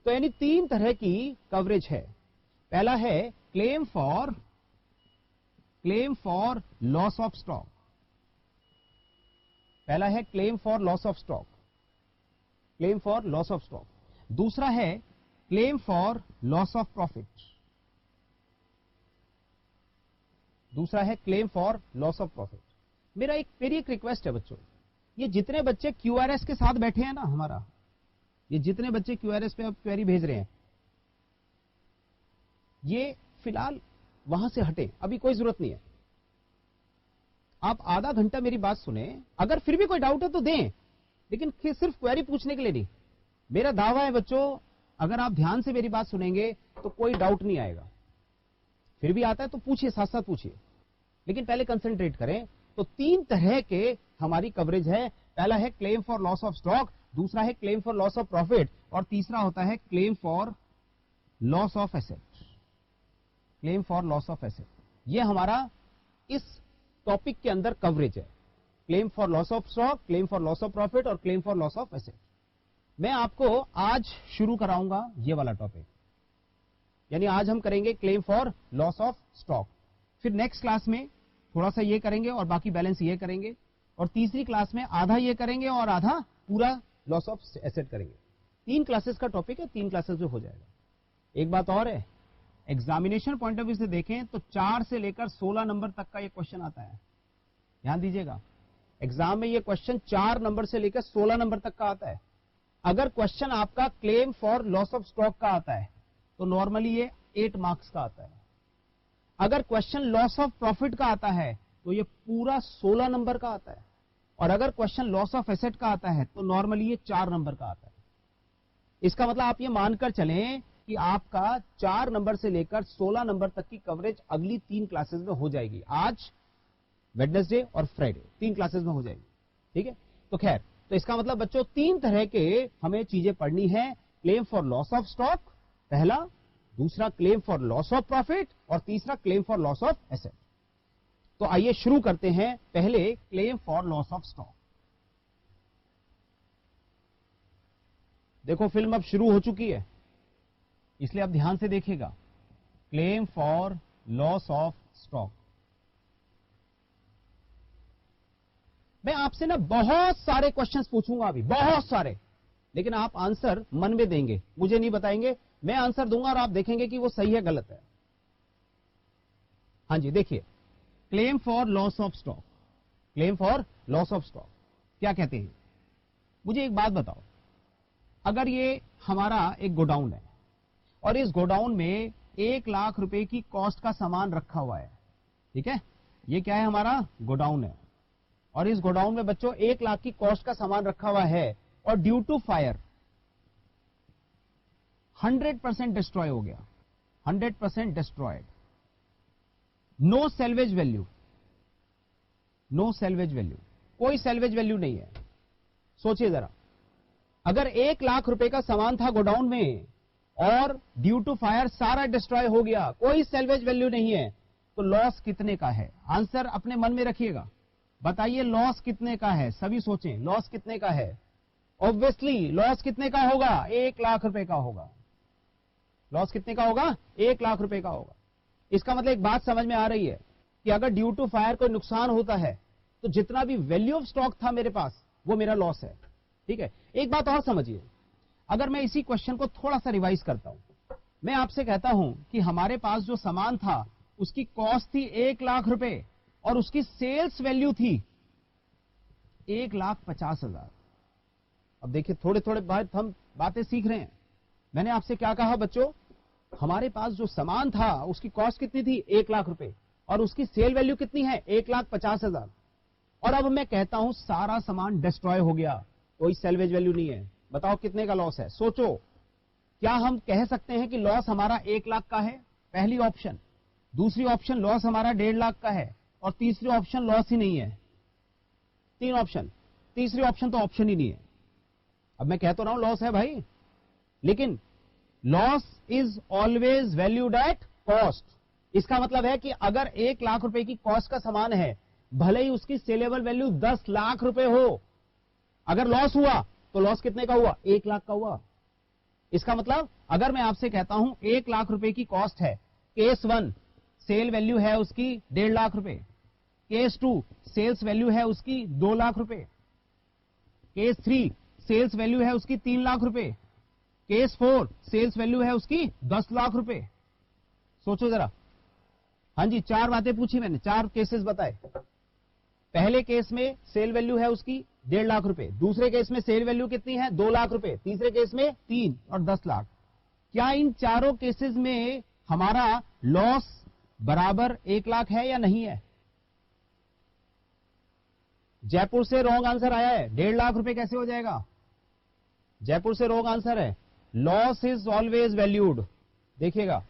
तो यानी 3 तरह की कवरेज है। पहला है claim for loss of stock, पहला है claim for loss of stock, claim for loss of stock. दूसरा है claim for loss of profit, दूसरा है claim for loss of profit. मेरी एक रिक्वेस्ट है बच्चों, ये जितने बच्चे क्यूआरएस के साथ बैठे हैं ना हमारा, ये जितने बच्चे क्यूआरएस पे अब क्वेरी भेज रहे हैं, ये फिलहाल वहां से हटे, अभी कोई जरूरत नहीं है। आप आधा घंटा मेरी बात सुने, अगर फिर भी कोई डाउट है तो दें, लेकिन सिर्फ क्वेरी पूछने के लिए नहीं। मेरा दावा है बच्चों, अगर आप ध्यान से मेरी बात सुनेंगे तो कोई डाउट नहीं आएगा। फिर भी आता है तो पूछिए, साथ साथ पूछिए, लेकिन पहले कंसंट्रेट करें। तो 3 तरह के हमारी कवरेज है। पहला है claim for loss of stock, दूसरा है claim for loss of profit, और तीसरा होता है claim for loss of asset, claim for loss of asset. ये हमारा इस टॉपिक के अंदर कवरेज है, claim for loss of stock, claim for loss of profit और claim for loss of asset. मैं आपको आज शुरू कराऊंगा ये वाला टॉपिक, यानी आज हम करेंगे claim for loss of stock, फिर नेक्स्ट क्लास में थोड़ा सा ये करेंगे और बाकी बैलेंस ये करेंगे, और तीसरी क्लास में आधा ये करेंगे और आधा पूरा लॉस ऑफ एसेट करेंगे। 3 क्लासेस का टॉपिक है, 3 क्लासेस में हो जाएगा। एक बात और है, एग्जामिनेशन पॉइंट ऑफ व्यू से देखें तो 4 से लेकर 16 नंबर तक का ये क्वेश्चन आता है। ध्यान दीजिएगा, एग्जाम में ये क्वेश्चन 4 नंबर से लेकर 16 नंबर तक का आता है। अगर क्वेश्चन आपका claim for loss of stock का आता है तो नॉर्मली ये 8 मार्क्स का आता है। अगर क्वेश्चन लॉस ऑफ प्रॉफिट का आता है तो ये पूरा 16 नंबर का आता है, और अगर क्वेश्चन लॉस ऑफ एसेट का आता है तो नॉर्मली ये 4 नंबर का आता है। इसका मतलब आप ये मानकर चलें कि आपका 4 नंबर से लेकर 16 नंबर तक की कवरेज अगली 3 क्लासेस में हो जाएगी। आज, वेडनेसडे और फ्राइडे 3 क्लासेस में हो जाएगी। ठीक है, तो खैर, तो इसका मतलब बच्चों 3 तरह के हमें चीजें पढ़नी है। Claim for loss of stock पहला, दूसरा claim for loss of profit, और तीसरा claim for loss of asset. तो आइए शुरू करते हैं। पहले claim for loss of stock. देखो, फिल्म अब शुरू हो चुकी है, इसलिए आप ध्यान से देखिएगा। Claim for loss of stock. मैं आपसे ना बहुत सारे क्वेश्चंस पूछूंगा अभी, बहुत सारे, लेकिन आप आंसर मन में देंगे, मुझे नहीं बताएंगे। मैं आंसर दूंगा और आप देखेंगे कि वो सही है गलत है। हाँ जी, देखिए, claim for loss of stock, claim for loss of stock क्या कहते हैं? मुझे एक बात बताओ, अगर ये हमारा एक गोडाउन है और इस गोडाउन में 1 लाख रुपए की कॉस्ट का सामान रखा हुआ है, ठीक है, ये क्या है, हमारा गोडाउन है, और इस गोडाउन में बच्चों 1 लाख की कॉस्ट का सामान रखा हुआ है, और ड्यू टू फायर 100% डिस्ट्रॉय हो गया, 100% destroyed, no salvage value, no salvage value, कोई सेल्वेज वैल्यू नहीं है। सोचिए जरा, अगर 1 लाख रुपए का सामान था गोडाउन में और ड्यू टू फायर सारा डिस्ट्रॉय हो गया, कोई सेल्वेज वैल्यू नहीं है, तो लॉस कितने का है? आंसर अपने मन में रखिएगा, बताइए लॉस कितने का है, सभी सोचें लॉस कितने का है। ऑब्वियसली लॉस कितने का होगा, 1 लाख रुपए का होगा। लॉस कितने का होगा, 1 लाख रुपए का होगा। इसका मतलब एक बात समझ में आ रही है कि अगर ड्यू टू फायर कोई नुकसान होता है तो जितना भी वैल्यू ऑफ स्टॉक था मेरे पास वो मेरा लॉस है। ठीक है, एक बात और समझिए, अगर मैं इसी क्वेश्चन को थोड़ा सा रिवाइज करता हूं, मैं आपसे कहता हूं कि हमारे पास जो सामान था उसकी कॉस्ट थी 1 लाख रुपए और उसकी सेल्स वैल्यू थी 1,50,000। अब देखिए थोड़े थोड़े बाद हम बातें सीख रहे हैं। मैंने आपसे क्या कहा बच्चों, हमारे पास जो सामान था उसकी कॉस्ट कितनी थी, 1 लाख रुपए और उसकी सेल वैल्यू कितनी है, 1,50,000। और अब मैं कहता हूं सारा सामान डिस्ट्रॉय हो गया, कोई सेल्वेज वैल्यू नहीं है, बताओ कितने का लॉस है। सोचो, क्या हम कह सकते हैं कि लॉस हमारा 1 लाख का है, पहली ऑप्शन। दूसरी ऑप्शन लॉस हमारा 1.5 लाख का है और तीसरी ऑप्शन लॉस ही नहीं है। 3 ऑप्शन, तीसरी ऑप्शन तो ऑप्शन ही नहीं है। अब मैं कह तो रहा हूं लॉस है भाई, लेकिन loss is always valued at cost. इसका मतलब है कि अगर 1 लाख रुपए की कॉस्ट का सामान है, भले ही उसकी सेलेबल वैल्यू 10 लाख रुपए हो, अगर लॉस हुआ तो लॉस कितने का हुआ, 1 लाख का हुआ। इसका मतलब अगर मैं आपसे कहता हूं 1 लाख रुपए की कॉस्ट है, केस 1 सेल वैल्यू है उसकी 1.5 लाख रुपए, केस 2 सेल्स वैल्यू है उसकी 2 लाख रुपए, केस 3 सेल्स वैल्यू है उसकी 3 लाख रुपए, केस 4 सेल्स वैल्यू है उसकी 10 लाख रुपए। सोचो जरा। हाँ जी, 4 बातें पूछी मैंने, 4 केसेस बताए। पहले केस में सेल वैल्यू है उसकी 1.5 लाख रुपए, दूसरे केस में सेल वैल्यू कितनी है, 2 लाख रुपए, तीसरे केस में 3 और 10 लाख। क्या इन चारों केसेस में हमारा लॉस बराबर 1 लाख है या नहीं है? जयपुर से रॉन्ग आंसर आया है, 1.5 लाख रुपए कैसे हो जाएगा? जयपुर से रॉन्ग आंसर है, लॉस इज ऑलवेज वैल्यूड। देखिएगा,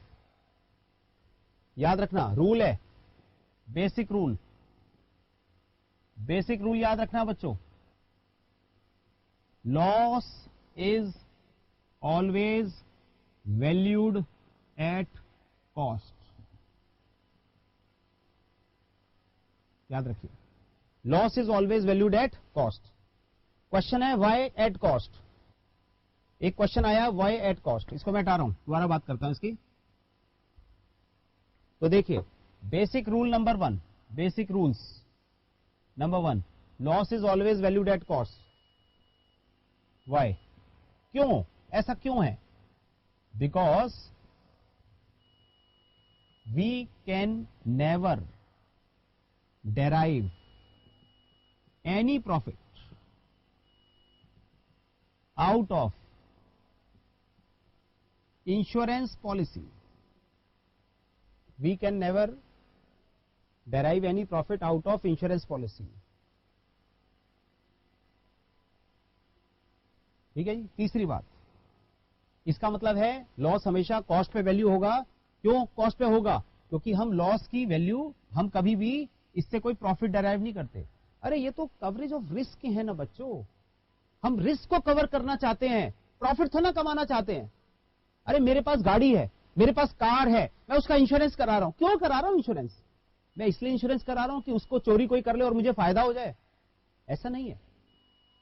याद रखना, रूल है, बेसिक रूल, बेसिक रूल याद रखना बच्चों। Loss is always valued at cost. याद रखिए, loss is always valued at cost. Question है व्हाई एट कॉस्ट। एक क्वेश्चन आया व्हाई एट कॉस्ट, इसको मैं हटा रहा हूं, दोबारा बात करता हूं इसकी। तो देखिए, basic rule number 1, basic rules number 1, loss is always valued at cost. Why, क्यों, ऐसा क्यों है? Because we can never derive any profit out of insurance policy. We can never derive any profit out of insurance policy. ठीक है जी। तीसरी बात, इसका मतलब है लॉस हमेशा कॉस्ट पे वैल्यू होगा। क्यों कॉस्ट पे होगा? क्योंकि हम लॉस की वैल्यू, हम कभी भी इससे कोई प्रॉफिट डेराइव नहीं करते। अरे ये तो कवरेज ऑफ रिस्क है ना बच्चों, हम रिस्क को कवर करना चाहते हैं, प्रॉफिट थोड़ा ना कमाना चाहते हैं। अरे मेरे पास गाड़ी है, मेरे पास कार है, मैं उसका इंश्योरेंस करा रहा हूं। क्यों करा रहा हूं इंश्योरेंस? मैं इसलिए इंश्योरेंस करा रहा हूं कि उसको चोरी कोई कर ले और मुझे फायदा हो जाए? ऐसा नहीं है।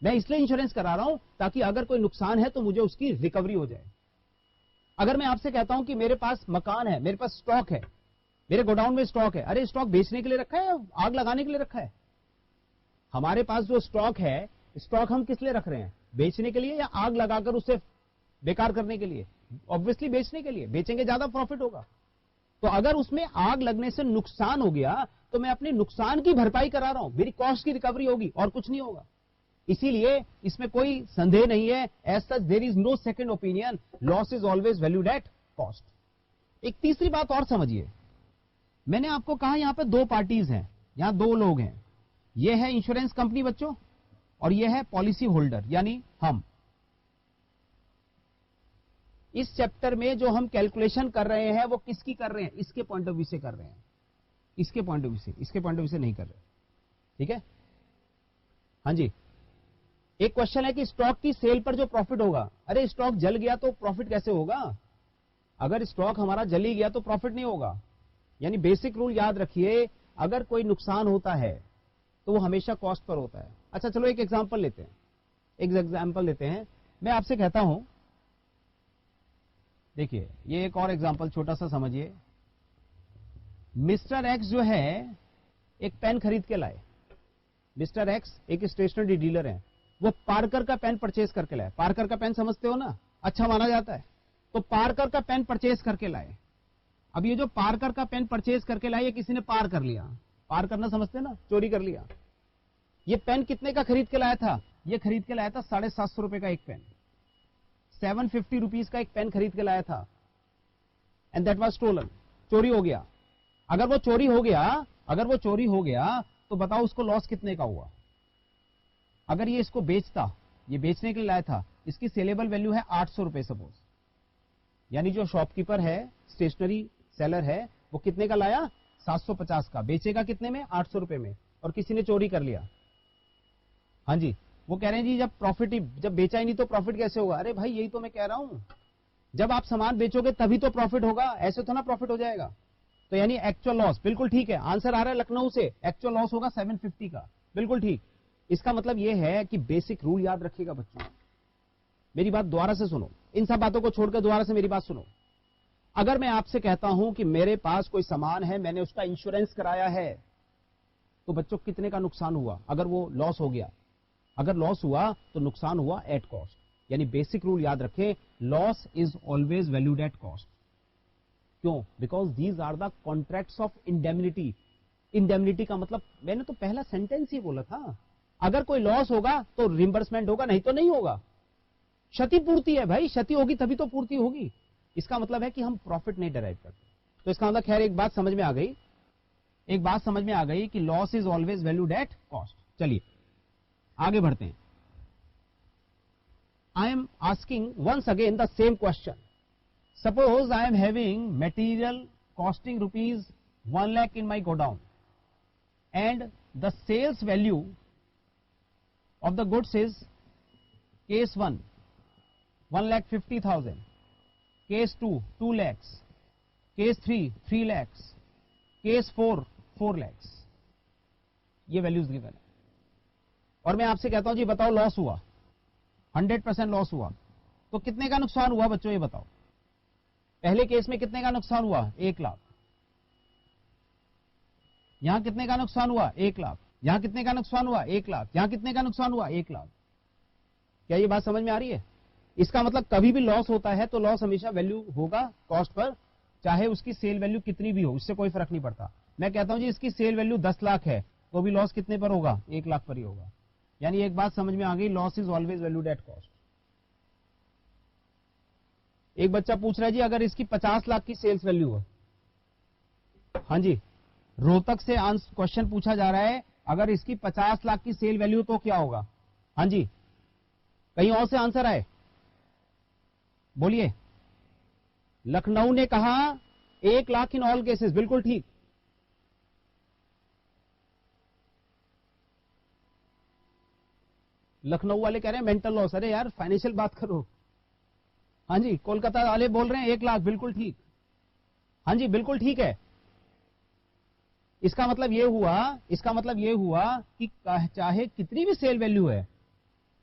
मैं इसलिए इंश्योरेंस करा रहा हूं ताकि अगर कोई नुकसान है तो मुझे उसकी रिकवरी हो जाए। अगर मैं आपसे कहता हूं कि मेरे पास मकान है, मेरे पास स्टॉक है, मेरे गोडाउन में स्टॉक है, अरे स्टॉक बेचने के लिए रखा है या आग लगाने के लिए रखा है? हमारे पास जो स्टॉक है, स्टॉक हम किस लिए रख रहे हैं? बेचने के लिए या आग लगाकर उसे बेकार करने के लिए? ऑब्वियसली बेचने के लिए, बेचेंगे ज्यादा प्रॉफिट होगा। तो अगर उसमें आग लगने से नुकसान हो गया तो मैं अपने नुकसान की भरपाई करा रहा हूं, मेरी कॉस्ट की रिकवरी होगी और कुछ नहीं होगा। इसीलिए इसमें कोई संदेह नहीं है, as such there is no second opinion, loss is always valued at cost. एक तीसरी बात और समझिए, मैंने आपको कहा यहां पे 2 पार्टीज हैं, यहां 2 लोग हैं। ये है इंश्योरेंस कंपनी बच्चों और ये है पॉलिसी होल्डर यानी हम। इस चैप्टर में जो हम कैलकुलेशन कर रहे हैं वो किसकी कर रहे हैं? इसके पॉइंट ऑफ व्यू से कर रहे हैं, इसके पॉइंट ऑफ व्यू से, इसके पॉइंट ऑफ व्यू से नहीं कर रहे। ठीक है, हाँ जी। एक क्वेश्चन है कि स्टॉक की सेल पर जो प्रॉफिट होगा, अरे स्टॉक जल गया तो प्रॉफिट कैसे होगा? अगर स्टॉक हमारा जल ही गया तो प्रॉफिट नहीं होगा। यानी बेसिक रूल याद रखिए, अगर कोई नुकसान होता है तो वो हमेशा कॉस्ट पर होता है। अच्छा चलो एक एग्जांपल लेते हैं, मैं आपसे कहता हूं, देखिए ये एक और एग्जांपल छोटा सा समझिए। मिस्टर एक्स जो है एक पेन खरीद के लाए। मिस्टर एक्स एक स्टेशनरी डीलर है, वो पार्कर का पेन परचेज करके लाए। पार्कर का पेन समझते हो ना, अच्छा माना जाता है। तो पार्कर का पेन परचेज करके लाए। अब ये जो पार्कर का पेन परचेज करके लाए, ये किसी ने पार कर लिया। पार करना समझते ना, चोरी कर लिया। ये पेन कितने का खरीद के लाया था? ये खरीद के लाया था 750 रुपए का एक पेन, 750 रुपीज का एक पेन खरीद के लाया था। एंड दैट वाज स्टोलन, चोरी हो गया। अगर वो चोरी हो गया तो बताओ उसको लॉस कितने का हुआ? अगर ये इसको बेचता, ये बेचने के लिए लाया था, इसकी सेलेबल वैल्यू है 800 रुपए सपोज, यानी जो शॉपकीपर है, स्टेशनरी सेलर है, वो कितने का लाया? 750 का। बेचेगा कितने में? 800 रुपए में। और किसी ने चोरी कर लिया। हाँ जी, वो कह रहे हैं जी जब बेचा ही नहीं तो प्रॉफिट कैसे होगा? अरे भाई यही तो मैं कह रहा हूं, जब आप सामान बेचोगे तभी तो प्रॉफिट होगा, ऐसे तो ना प्रॉफिट हो जाएगा। तो यानी एक्चुअल लॉस, बिल्कुल ठीक है, आंसर आ रहा है लखनऊ से, एक्चुअल लॉस होगा 750 का, बिल्कुल ठीक। इसका मतलब यह है कि बेसिक रूल याद रखिएगा बच्चों। मेरी बात दोबारा से सुनो, इन सब बातों को छोड़कर दोबारा से मेरी बात सुनो। अगर मैं आपसे कहता हूं कि मेरे पास कोई सामान है, मैंने उसका इंश्योरेंस कराया है, तो बच्चों कितने का नुकसान हुआ? अगर वो लॉस हो गया, अगर लॉस हुआ तो नुकसान हुआ एट कॉस्ट। यानी बेसिक रूल याद रखें, loss is always valued at cost. क्यों? Because these are the contracts of indemnity. Indemnity का मतलब मैंने तो पहला सेंटेंस ही बोला था, अगर कोई लॉस होगा तो रिम्बर्समेंट होगा, नहीं तो नहीं होगा। क्षतिपूर्ति है भाई, क्षति होगी तभी तो पूर्ति होगी। इसका मतलब है कि हम प्रॉफिट नहीं डिराइव करते। तो इसका मतलब खैर एक बात समझ में आ गई कि loss is always valued at cost. चलिए आगे बढ़ते हैं। I am asking once again the same question. Suppose I am having material costing rupees 1 lakh in my godown and the sales value of the goods is case 1 1,50,000, case 2 2 lakhs, case 3 3 lakhs, case 4 4 lakhs। ये values given है और मैं आपसे कहता हूं जी बताओ loss हुआ, 100% loss हुआ, तो कितने का नुकसान हुआ बच्चों? ये बताओ। पहले केस में कितने का नुकसान हुआ? 1 लाख। यहां कितने का नुकसान हुआ? 1 लाख। यहां कितने का नुकसान हुआ? 1 लाख। यहां कितने का नुकसान हुआ? 1 लाख। क्या ये बात समझ में आ रही है? इसका मतलब कभी भी लॉस होता है तो लॉस हमेशा वैल्यू होगा कॉस्ट पर, चाहे उसकी सेल वैल्यू कितनी भी हो, इससे कोई फर्क नहीं पड़ता। मैं कहता हूं जी इसकी सेल वैल्यू 10 लाख है तो भी लॉस कितने पर होगा? 1 लाख पर ही होगा। यानी एक बात समझ में आ गई, loss is always valued at cost. एक बच्चा पूछ रहा है जी अगर इसकी 50 लाख की सेल्स वैल्यू है, हाँ जी रोहतक से क्वेश्चन पूछा जा रहा है, अगर इसकी 50 लाख की सेल वैल्यू तो क्या होगा? हाँ जी, कहीं और से आंसर आए, बोलिए। लखनऊ ने कहा 1 लाख इन ऑल केसेस, बिल्कुल ठीक। लखनऊ वाले कह रहे हैं मेंटल लॉस। अरे यार फाइनेंशियल बात करो। हाँ जी, कोलकाता वाले बोल रहे हैं 1 लाख, बिल्कुल ठीक। हाँ जी बिल्कुल ठीक है। इसका मतलब यह हुआ कि चाहे कितनी भी सेल वैल्यू है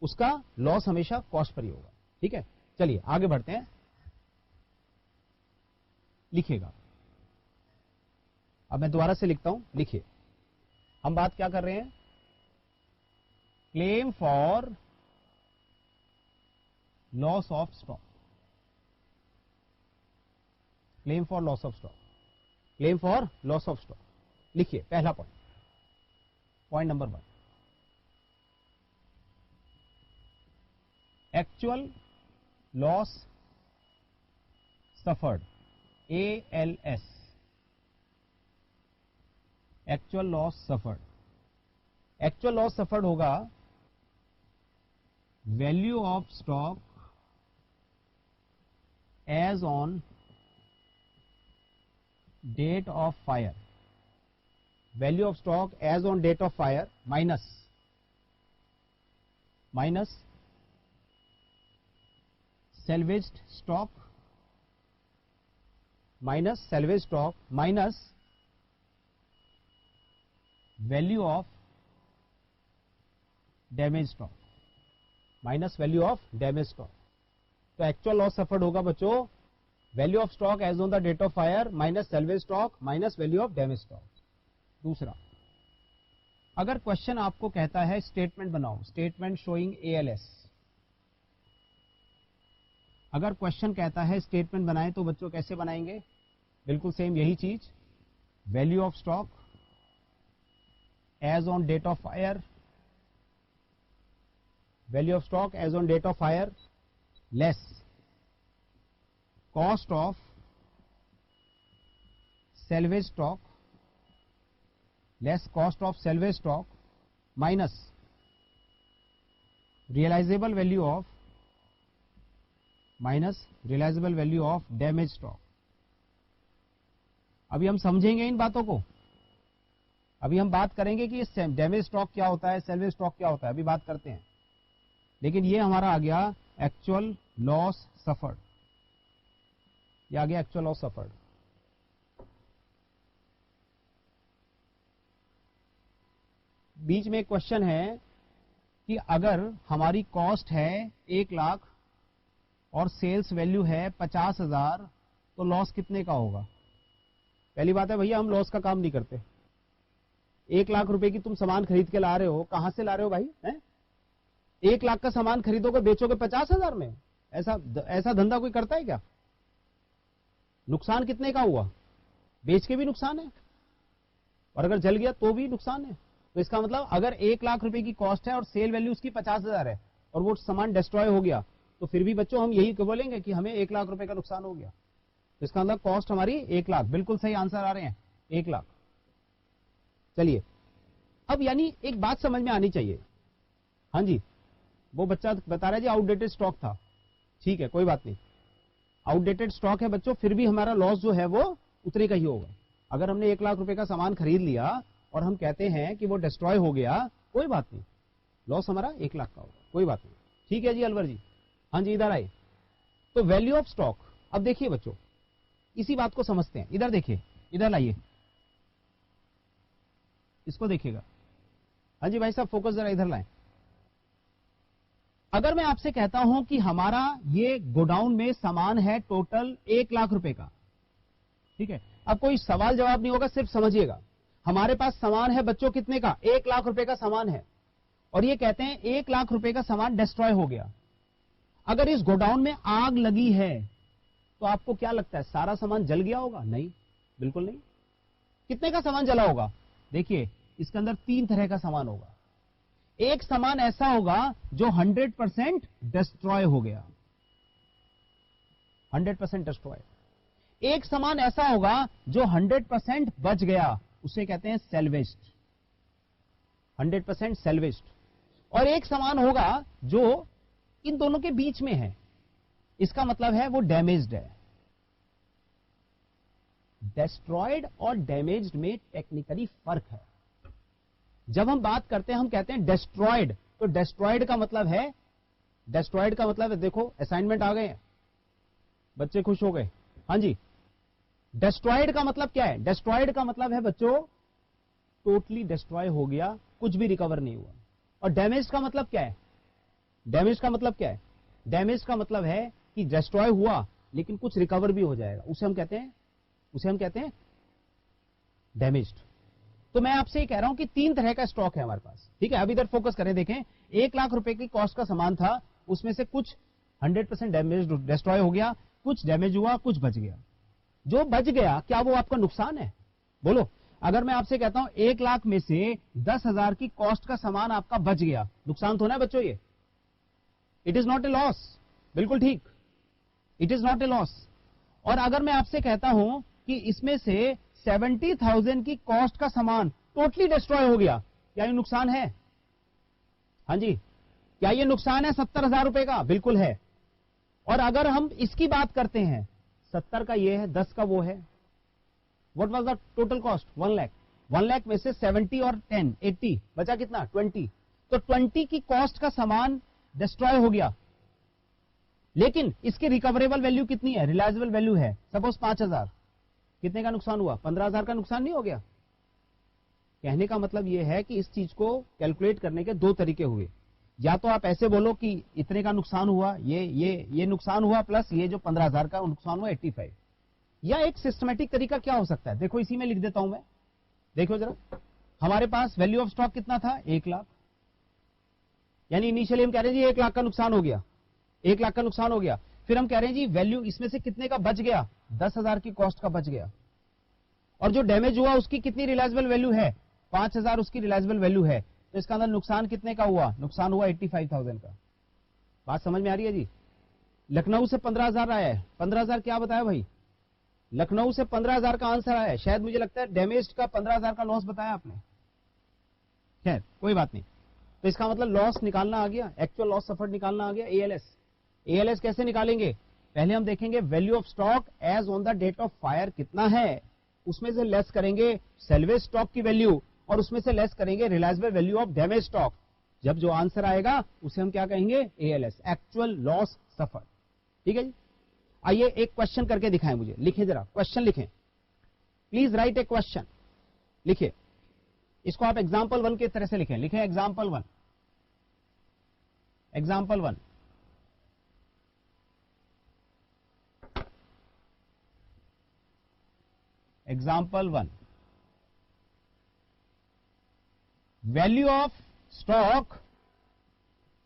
उसका लॉस हमेशा कॉस्ट पर ही होगा। ठीक है, चलिए आगे बढ़ते हैं। लिखिएगा, अब मैं दोबारा से लिखता हूं, लिखिए। हम बात क्या कर रहे हैं? Claim for loss of stock. Claim for loss of stock, claim for loss of stock. लिखिए पहला point number 1, actual loss suffered, ALS, actual loss suffered. Actual loss suffered होगा value of stock as on date of fire, value of stock as on date of fire minus salvaged stock minus value of damage stock minus value of damage stock. तो actual loss suffered होगा बच्चों value of stock as on the date of fire minus salvage stock minus value of damage stock. दूसरा, अगर question आपको कहता है statement बनाओ, statement showing ALS, अगर क्वेश्चन कहता है स्टेटमेंट बनाएं तो बच्चों कैसे बनाएंगे? बिल्कुल सेम यही चीज, value of stock as on date of fire, value of stock as on date of fire less cost of salvage stock less cost of salvage stock minus realisable value of damage stock. अभी हम समझेंगे इन बातों को, अभी हम बात करेंगे कि डैमेज स्टॉक क्या होता है, सैल्वेज स्टॉक क्या होता है, अभी बात करते हैं। लेकिन ये हमारा आ गया एक्चुअल लॉस सफर्ड, ये आ गया एक्चुअल लॉस सफर्ड। बीच में एक क्वेश्चन है कि अगर हमारी कॉस्ट है 1 लाख और सेल्स वैल्यू है 50,000 तो लॉस कितने का होगा? पहली बात है भैया हम लॉस का काम नहीं करते। 1 लाख रुपए की तुम सामान खरीद के ला रहे हो, कहां से ला रहे हो भाई? 1 लाख का सामान खरीदोगे बेचोगे 50,000 में? ऐसा धंधा कोई करता है क्या? नुकसान कितने का हुआ? बेच के भी नुकसान है और अगर जल गया तो भी नुकसान है। तो इसका मतलब अगर 1 लाख रुपए की कॉस्ट है और सेल वैल्यू उसकी 50,000 है और वो सामान डिस्ट्रॉय हो गया तो फिर भी बच्चों हम यही बोलेंगे कि हमें 1 लाख रुपए का नुकसान हो गया। तो इसका मतलब कॉस्ट हमारी 1 लाख, बिल्कुल सही आंसर आ रहे हैं 1 लाख। चलिए अब यानी एक बात समझ में आनी चाहिए। हाँ जी, वो बच्चा बता रहा है जी आउटडेटेड स्टॉक था, ठीक है कोई बात नहीं, आउटडेटेड स्टॉक है बच्चों, फिर भी हमारा लॉस जो है वो उतने का ही होगा। अगर हमने 1 लाख रुपए का सामान खरीद लिया और हम कहते हैं कि वो डिस्ट्रॉय हो गया, कोई बात नहीं, लॉस हमारा 1 लाख का होगा, कोई बात नहीं। ठीक है जी अलवर जी, हाँ जी इधर आए। तो वैल्यू ऑफ स्टॉक, अब देखिए बच्चों इसी बात को समझते हैं। इधर देखिए, इधर लाइए, इसको देखिएगा। हाँ जी भाई साहब फोकस जरा इधर लाएं। अगर मैं आपसे कहता हूं कि हमारा ये गोडाउन में सामान है टोटल 1 लाख रुपए का, ठीक है, अब कोई सवाल जवाब नहीं होगा, सिर्फ समझिएगा। हमारे पास सामान है बच्चों कितने का? 1 लाख रुपए का सामान है और ये कहते हैं 1 लाख रुपए का सामान डिस्ट्रॉय हो गया। अगर इस गोडाउन में आग लगी है तो आपको क्या लगता है सारा सामान जल गया होगा? नहीं, बिल्कुल नहीं। कितने का सामान जला होगा? देखिए इसके अंदर 3 तरह का सामान होगा। एक सामान ऐसा होगा जो 100% डिस्ट्रॉय हो गया, 100% डिस्ट्रॉय। एक सामान ऐसा होगा जो 100% बच गया, उसे कहते हैं सैल्वेज्ड, 100% सैल्वेज्ड। और एक सामान होगा जो इन दोनों के बीच में है, इसका मतलब है वो डैमेज्ड है। डिस्ट्रॉयड और डैमेज्ड में टेक्निकली फर्क है। जब हम बात करते हैं हम कहते हैं डिस्ट्रॉयड, तो डिस्ट्रॉयड का मतलब है, डिस्ट्रॉयड का मतलब है, देखो असाइनमेंट आ गए हैं, बच्चे खुश हो गए। हाँ जी, डिस्ट्रॉयड का मतलब क्या है? डिस्ट्रॉयड का मतलब है बच्चों टोटली डिस्ट्रॉय हो गया, कुछ भी रिकवर नहीं हुआ। और डैमेज का मतलब क्या है? डैमेज का मतलब क्या है? डैमेज का मतलब है कि डिस्ट्रॉय हुआ लेकिन कुछ रिकवर भी हो जाएगा, उसे हम कहते हैं डैमेज्ड। तो मैं आपसे ये कह रहा हूं कि 3 तरह का स्टॉक है हमारे पास, ठीक है। अब इधर फोकस करें, देखें 1 लाख रुपए की कॉस्ट का सामान था, उसमें से कुछ 100% डैमेज डिस्ट्रॉय हो गया, कुछ डैमेज हुआ, कुछ बच गया। जो बच गया क्या वो आपका नुकसान है? बोलो, अगर मैं आपसे कहता हूं 1 लाख में से 10,000 की कॉस्ट का सामान आपका बच गया, नुकसान तो ना है बच्चों ये? It is not a loss, बिल्कुल ठीक, it is not a loss. और अगर मैं आपसे कहता हूं कि इसमें से 70,000 की कॉस्ट का सामान टोटली डिस्ट्रॉय हो गया, क्या ये नुकसान है? हाँ जी, क्या ये नुकसान है 70,000 रुपए का? बिल्कुल है। और अगर हम इसकी बात करते हैं, 70 का ये है, 10 का वो है, what was the total cost? 1 lakh. 1 lakh में से 70 और 10 80 बचा कितना? 20। तो 20 की कॉस्ट का सामान डिस्ट्रॉय हो गया, लेकिन इसकी रिकवरेबल वैल्यू कितनी है? रिलायजेबल वैल्यू है सपोज 5,000। कितने का नुकसान हुआ? 15,000 का नुकसान नहीं हो गया? कहने का मतलब यह है कि इस चीज को कैलकुलेट करने के 2 तरीके हुए। या तो आप ऐसे बोलो कि इतने का नुकसान हुआ, ये नुकसान हुआ प्लस ये जो 15,000 का नुकसान हुआ 85। या एक सिस्टमेटिक तरीका क्या हो सकता है, देखो इसी में लिख देता हूं मैं। देखो जरा, हमारे पास वैल्यू ऑफ स्टॉक कितना था, 1 लाख। यानी इनिशियली हम कह रहे हैं जी 1 लाख का नुकसान हो गया, 1 लाख का नुकसान हो गया। फिर हम कह रहे हैं जी वैल्यू इसमें से कितने का बच गया, 10,000 की कॉस्ट का बच गया। और जो डैमेज हुआ उसकी कितनी रिलायजेबल वैल्यू है, 5,000 उसकी रिलायजेबल वैल्यू है। तो इसका अंदर नुकसान कितने का हुआ, नुकसान हुआ 85,000 का। बात समझ में आ रही है जी। लखनऊ से 15,000 आया है, 15,000 क्या बताया भाई, लखनऊ से 15,000 का आंसर आया है। शायद मुझे लगता है डैमेज का 15,000 का लॉस बताया आपने। खैर कोई बात नहीं। तो इसका मतलब लॉस निकालना आ गया, एक्चुअल लॉस सफर्ड निकालना आ गया, एएलएस। एएलएस कैसे निकालेंगे, पहले हम देखेंगे value of stock as on the date of fire कितना है, उसमें से लेस करेंगे सैल्वेज स्टॉक की वैल्यू, और उसमें से लेस करेंगे रिलायजेबल वैल्यू ऑफ डैमेज स्टॉक। जब जो आंसर आएगा उसे हम क्या कहेंगे, एएलएस, एक्चुअल लॉस सफर्ड। ठीक है जी। आइए एक क्वेश्चन करके दिखाएं मुझे, लिखें जरा, क्वेश्चन लिखें, प्लीज राइट ए क्वेश्चन। लिखिए इसको, आप एग्जाम्पल 1 की तरह से लिखें, लिखें example 1, example 1। Example 1, value of stock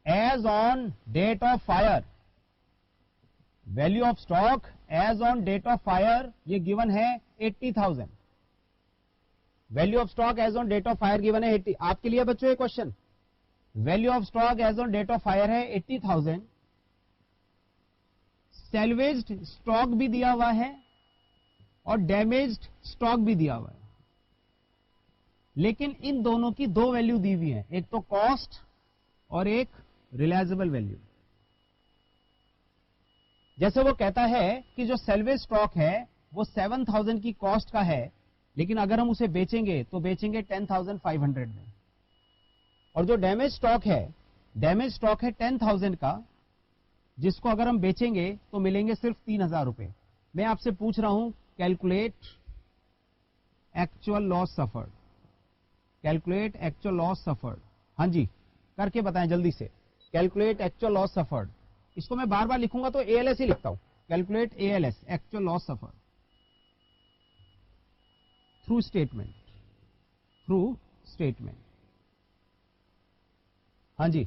as on date of fire, value of stock as on date of fire ये गिवन है 80,000। Value of stock as on date of fire given है 80। आपके लिए बच्चों ये question, value of stock as on date of fire है 80,000, सैल्वेज्ड stock भी दिया हुआ है और डैमेज्ड स्टॉक भी दिया हुआ है। लेकिन इन दोनों की दो वैल्यू दी हुई है, एक तो कॉस्ट और एक रिलायजेबल वैल्यू। जैसे वो कहता है कि जो सैल्वेज स्टॉक है वो 7,000 की कॉस्ट का है, लेकिन अगर हम उसे बेचेंगे तो बेचेंगे 10,500 में। और जो डैमेज स्टॉक है, डैमेज स्टॉक है 10,000 का, जिसको अगर हम बेचेंगे तो मिलेंगे सिर्फ 3,000 रुपए। मैं आपसे पूछ रहा हूं, calculate actual loss suffered, calculate actual loss suffered. हाँ जी, करके बताएं जल्दी से, कैलकुलेट एक्चुअल लॉस सफर्ड। इसको मैं बार बार लिखूंगा तो एएलएस ही लिखता हूं, calculate ALS, actual loss suffered through statement, through statement. हाँ जी,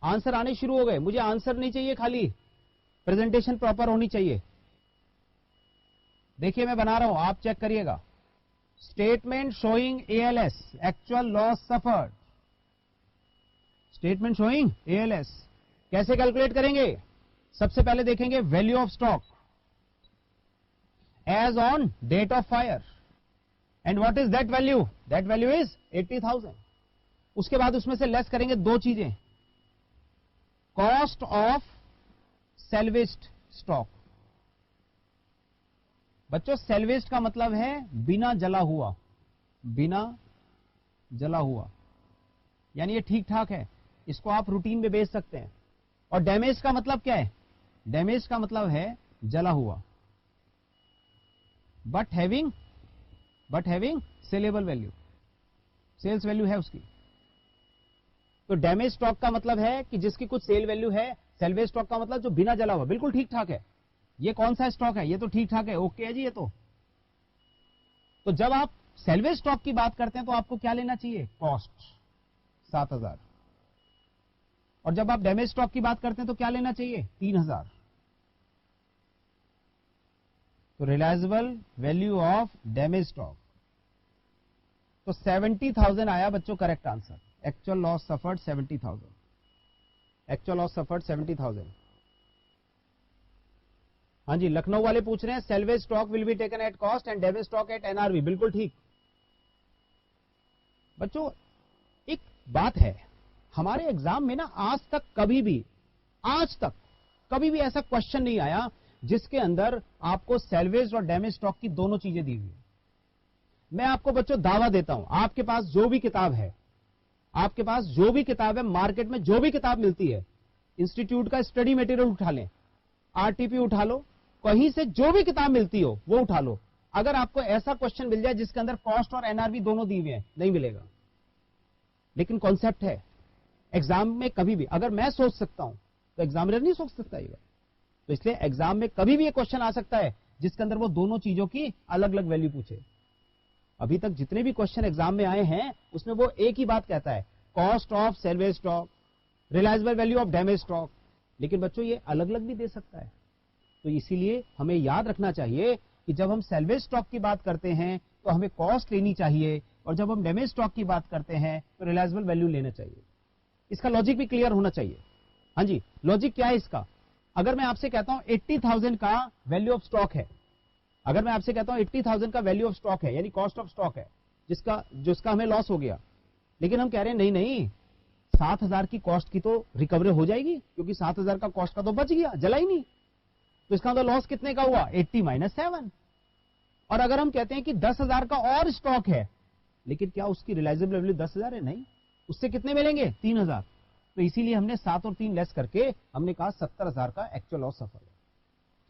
आंसर आने शुरू हो गए। मुझे आंसर नहीं चाहिए, खाली प्रेजेंटेशन प्रॉपर होनी चाहिए। देखिए मैं बना रहा हूं, आप चेक करिएगा। Statement showing ALS, actual loss suffered, statement showing ALS. कैसे कैलकुलेट करेंगे, सबसे पहले देखेंगे value of stock as on date of fire, and what is that value, that value is 80,000। उसके बाद उसमें से लेस करेंगे दो चीजें, कॉस्ट ऑफ सैल्वेज्ड स्टॉक। बच्चों सैल्वेज्ड का मतलब है बिना जला हुआ, बिना जला हुआ, यानी ये ठीक ठाक है, इसको आप रूटीन में बेच सकते हैं। और डैमेज का मतलब क्या है, डैमेज का मतलब है जला हुआ, but having saleable value, sales value है उसकी। तो डैमेज स्टॉक का मतलब है कि जिसकी कुछ सेल वैल्यू है, सैल्वेज स्टॉक का मतलब जो बिना जला हुआ, बिल्कुल ठीक ठाक है। ये कौन सा स्टॉक है, ये तो ठीक ठाक है, ओके है जी ये तो जब आप सैल्वेज स्टॉक की बात करते हैं तो आपको क्या लेना चाहिए, कॉस्ट 7,000। और जब आप डैमेज स्टॉक की बात करते हैं तो क्या लेना चाहिए, 3,000। तो रिलायजेबल वैल्यू ऑफ डैमेज स्टॉक, तो 70,000 आया बच्चों correct answer. Actual loss suffered 70,000, actual loss suffered 70,000। हाँ जी, लखनऊ वाले पूछ रहे हैं salvage stock will be taken at cost and damage stock at NRV, बिल्कुल ठीक। बच्चों एक बात है, हमारे एग्जाम में ना आज तक कभी भी ऐसा क्वेश्चन नहीं आया जिसके अंदर आपको सैल्वेज और डैमेज स्टॉक की दोनों चीजें दी हुई है। मैं आपको बच्चों दावा देता हूं, आपके पास जो भी किताब है, आपके पास जो भी किताब है, मार्केट में जो भी किताब मिलती है, इंस्टीट्यूट का स्टडी मटेरियल उठा लें, आरटीपी उठा लो, कहीं से जो भी किताब मिलती हो वो उठा लो, अगर आपको ऐसा क्वेश्चन मिल जाए जिसके अंदर कॉस्ट और एनआरवी दोनों दी हुए हैं, नहीं मिलेगा। लेकिन कॉन्सेप्ट है, एग्जाम में कभी भी अगर मैं सोच सकता हूं तो एग्जामिनर नहीं सोच सकता ये बात। तो इसलिए एग्जाम में कभी भी ये क्वेश्चन आ सकता है जिसके अंदर वो दोनों चीजों की अलग अलग वैल्यू पूछे। अभी तक जितने भी क्वेश्चन एग्जाम में आए हैं उसमें वो एक ही बात कहता है, cost of salvage stock, realisable value of damage stock. लेकिन बच्चों ये अलग अलग भी दे सकता है। तो इसीलिए हमें याद रखना चाहिए कि जब हम सैल्वेज स्टॉक की बात करते हैं तो हमें कॉस्ट लेनी चाहिए, और जब हम डैमेज स्टॉक की बात करते हैं तो रिलायजेबल वैल्यू लेना चाहिए। इसका लॉजिक भी क्लियर होना चाहिए। हाँ जी, लॉजिक क्या है इसका? अगर मैं आपसे कहता हूं 80,000 का वैल्यू ऑफ स्टॉक है, अगर मैं आपसे कहता हूं 80,000 का वैल्यू ऑफ स्टॉक है, यानी कॉस्ट ऑफ स्टॉक है, जिसका हमें लॉस हो गया, लेकिन हम कह रहे हैं नहीं नहीं 7,000 की कॉस्ट की तो रिकवरी हो जाएगी, क्योंकि 7,000 का कॉस्ट का तो बच गया, जला ही नहीं। तो इसका मतलब लॉस कितने का हुआ? 80 - 7। और अगर हम कहते हैं कि 10,000 का और स्टॉक है, लेकिन क्या उसकी रिलायजेबल वैल्यू 10,000 है? नहीं, उससे कितने मिलेंगे? 3,000। तो इसीलिए हमने 7 और 3 लेस करके हमने कहा 70,000 का एक्चुअल लॉस सफर है।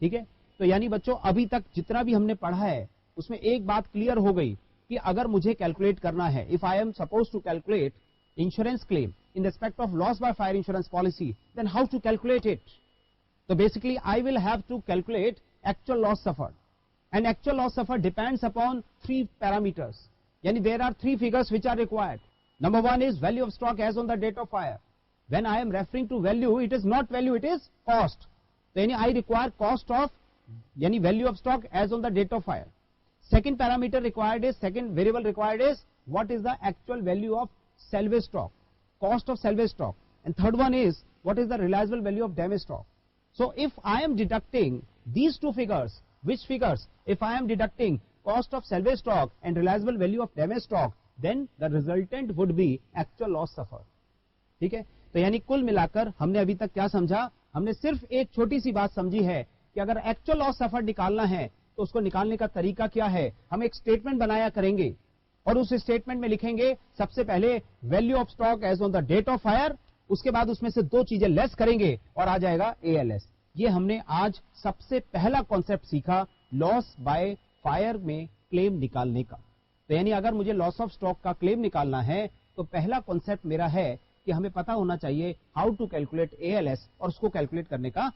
ठीक है, तो यानी बच्चों अभी तक जितना भी हमने पढ़ा है उसमें एक बात क्लियर हो गई कि अगर मुझे कैलकुलेट करना है, if I am suppose to calculate insurance claim in respect of loss by fire insurance policy, then how to calculate it? So basically I will have to calculate actual loss suffered, and actual loss suffered depends upon 3 parameters. Yani there are 3 figures which are required. Number 1 is value of stock as on the date of fire. When I am referring to value, it is not value, it is cost. So yani I require cost of, yani value of stock as on the date of fire. Second parameter required is, second variable required is, what is the actual value of salvage stock, cost of salvage stock. And third one is, what is the realizable value of damaged stock. So if I am deducting these 2 figures, which figures? If I am deducting cost of salvage stock and realizable value of damaged stock, then the resultant would be actual loss suffered. ठीक है, तो यानी कुल मिलाकर हमने अभी तक क्या समझा? हमने सिर्फ एक छोटी सी बात समझी है कि अगर एक्चुअल लॉस सफर निकालना है तो उसको निकालने का तरीका क्या है। हम एक स्टेटमेंट बनाया करेंगे और उस स्टेटमेंट में लिखेंगे सबसे पहले value of stock as on the date of fire, उसके बाद उसमें से 2 चीजें लेस करेंगे और आ जाएगा ALS। ये हमने आज सबसे पहला कॉन्सेप्ट सीखा लॉस बाय फायर में क्लेम निकालने का। तो यानी अगर मुझे लॉस ऑफ स्टॉक का क्लेम निकालना है तो पहला कॉन्सेप्ट मेरा है कि हमें पता होना चाहिए हाउ टू कैलकुलेट ALS, और उसको कैलकुलेट करने का